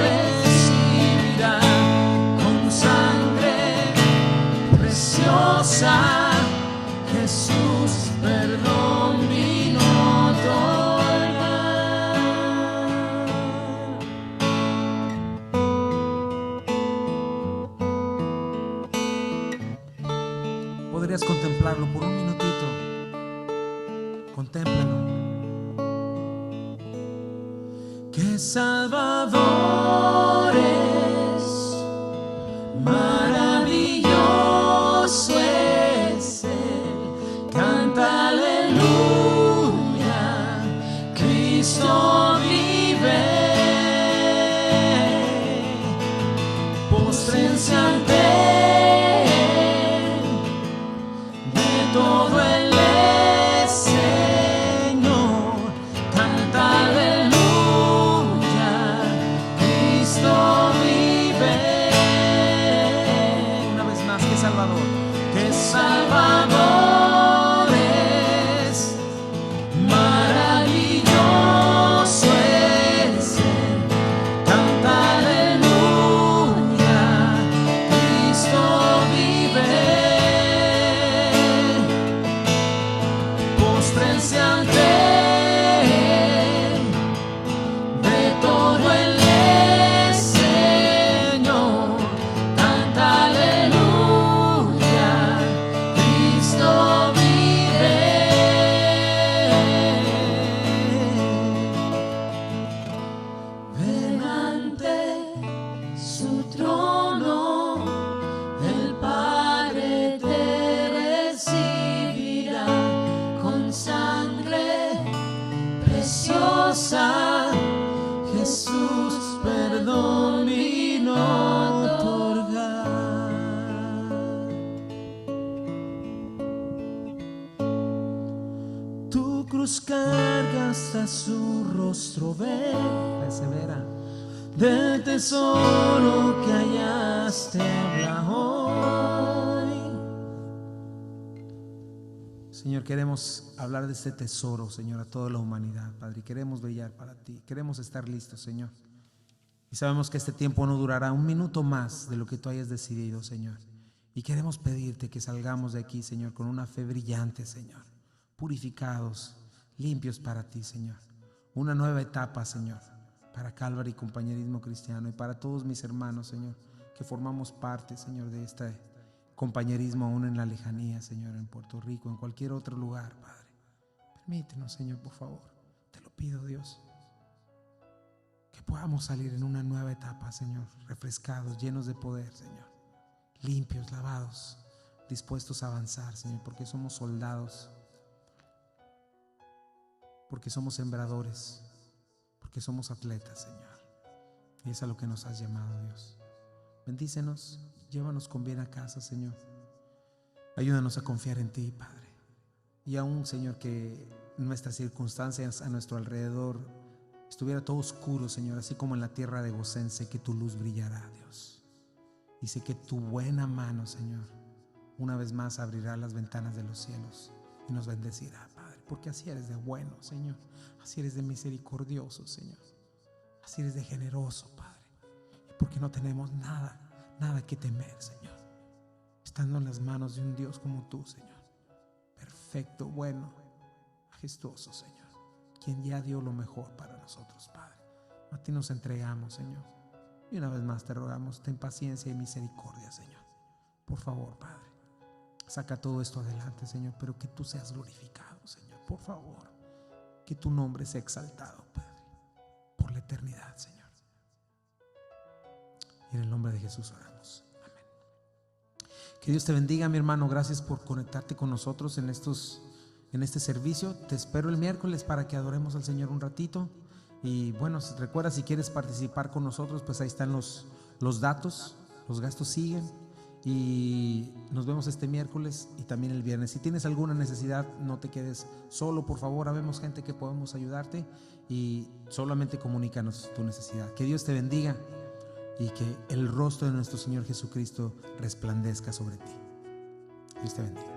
recibirá con sangre preciosa. Jesús perdón vino otorga. Podrías contemplarlo por un minutito. Contémplalo. Que Salvador es, maravilloso es Él. Canta aleluya, Cristo vive. Póstrense ante Él, de todo Él es Señor. Canta aleluya, Cristo vive. Una vez más, que Salvador, que Salvador es, maravilloso es Él. Canta aleluya, Cristo vive. Póstrense ante Él, de todo Él es Señor. Canta aleluya, Cristo vive. Ven ante su trono, el Padre te recibirá con sangre preciosa. Jesús perdón vino otorgar. Tu cruz carga hasta su rostro, ve, persevera. Del tesoro que hallaste habla hoy. Señor, queremos hablar de este tesoro, Señor, a toda la humanidad, Padre. Y queremos brillar para ti, queremos estar listos, Señor. Y sabemos que este tiempo no durará un minuto más de lo que tú hayas decidido, Señor. Y queremos pedirte que salgamos de aquí, Señor, con una fe brillante, Señor, purificados, limpios para ti, Señor. Una nueva etapa, Señor, para Calvary Compañerismo Cristiano y para todos mis hermanos, Señor, que formamos parte, Señor, de este compañerismo aún en la lejanía, Señor, en Puerto Rico, en cualquier otro lugar, Padre. Permítenos, Señor, por favor, te lo pido, Dios, que podamos salir en una nueva etapa, Señor, refrescados, llenos de poder, Señor, limpios, lavados, dispuestos a avanzar, Señor, porque somos soldados, porque somos sembradores, porque somos atletas, Señor. Y es a lo que nos has llamado, Dios. Bendícenos, llévanos con bien a casa, Señor. Ayúdanos a confiar en ti, Padre. Y aún, Señor, que nuestras circunstancias a nuestro alrededor estuviera todo oscuro, Señor, así como en la tierra de Gosén, sé que tu luz brillará, Dios. Y sé que tu buena mano, Señor, una vez más abrirá las ventanas de los cielos y nos bendecirá, Padre, porque así eres de bueno, Señor. Así eres de misericordioso, Señor. Así eres de generoso, Padre. Y porque no tenemos nada que temer, Señor, estando en las manos de un Dios como tú, Señor, perfecto, bueno, majestuoso, Señor, quien ya dio lo mejor para nosotros, Padre. A ti nos entregamos, Señor, y una vez más te rogamos, ten paciencia y misericordia, Señor. Por favor, Padre, saca todo esto adelante, Señor, pero que tú seas glorificado, Señor, por favor, que tu nombre sea exaltado, Padre, por la eternidad, Señor. Y en el nombre de Jesús oramos. Amén. Que Dios te bendiga, mi hermano. Gracias por conectarte con nosotros en este servicio. Te espero el miércoles para que adoremos al Señor un ratito. Y bueno, recuerda, si quieres participar con nosotros, pues ahí están los datos. Los gastos siguen. Y nos vemos este miércoles y también el viernes. Si tienes alguna necesidad, no te quedes solo, por favor. Habemos gente que podemos ayudarte y solamente comunícanos tu necesidad. Que Dios te bendiga y que el rostro de nuestro Señor Jesucristo resplandezca sobre ti. Dios te bendiga.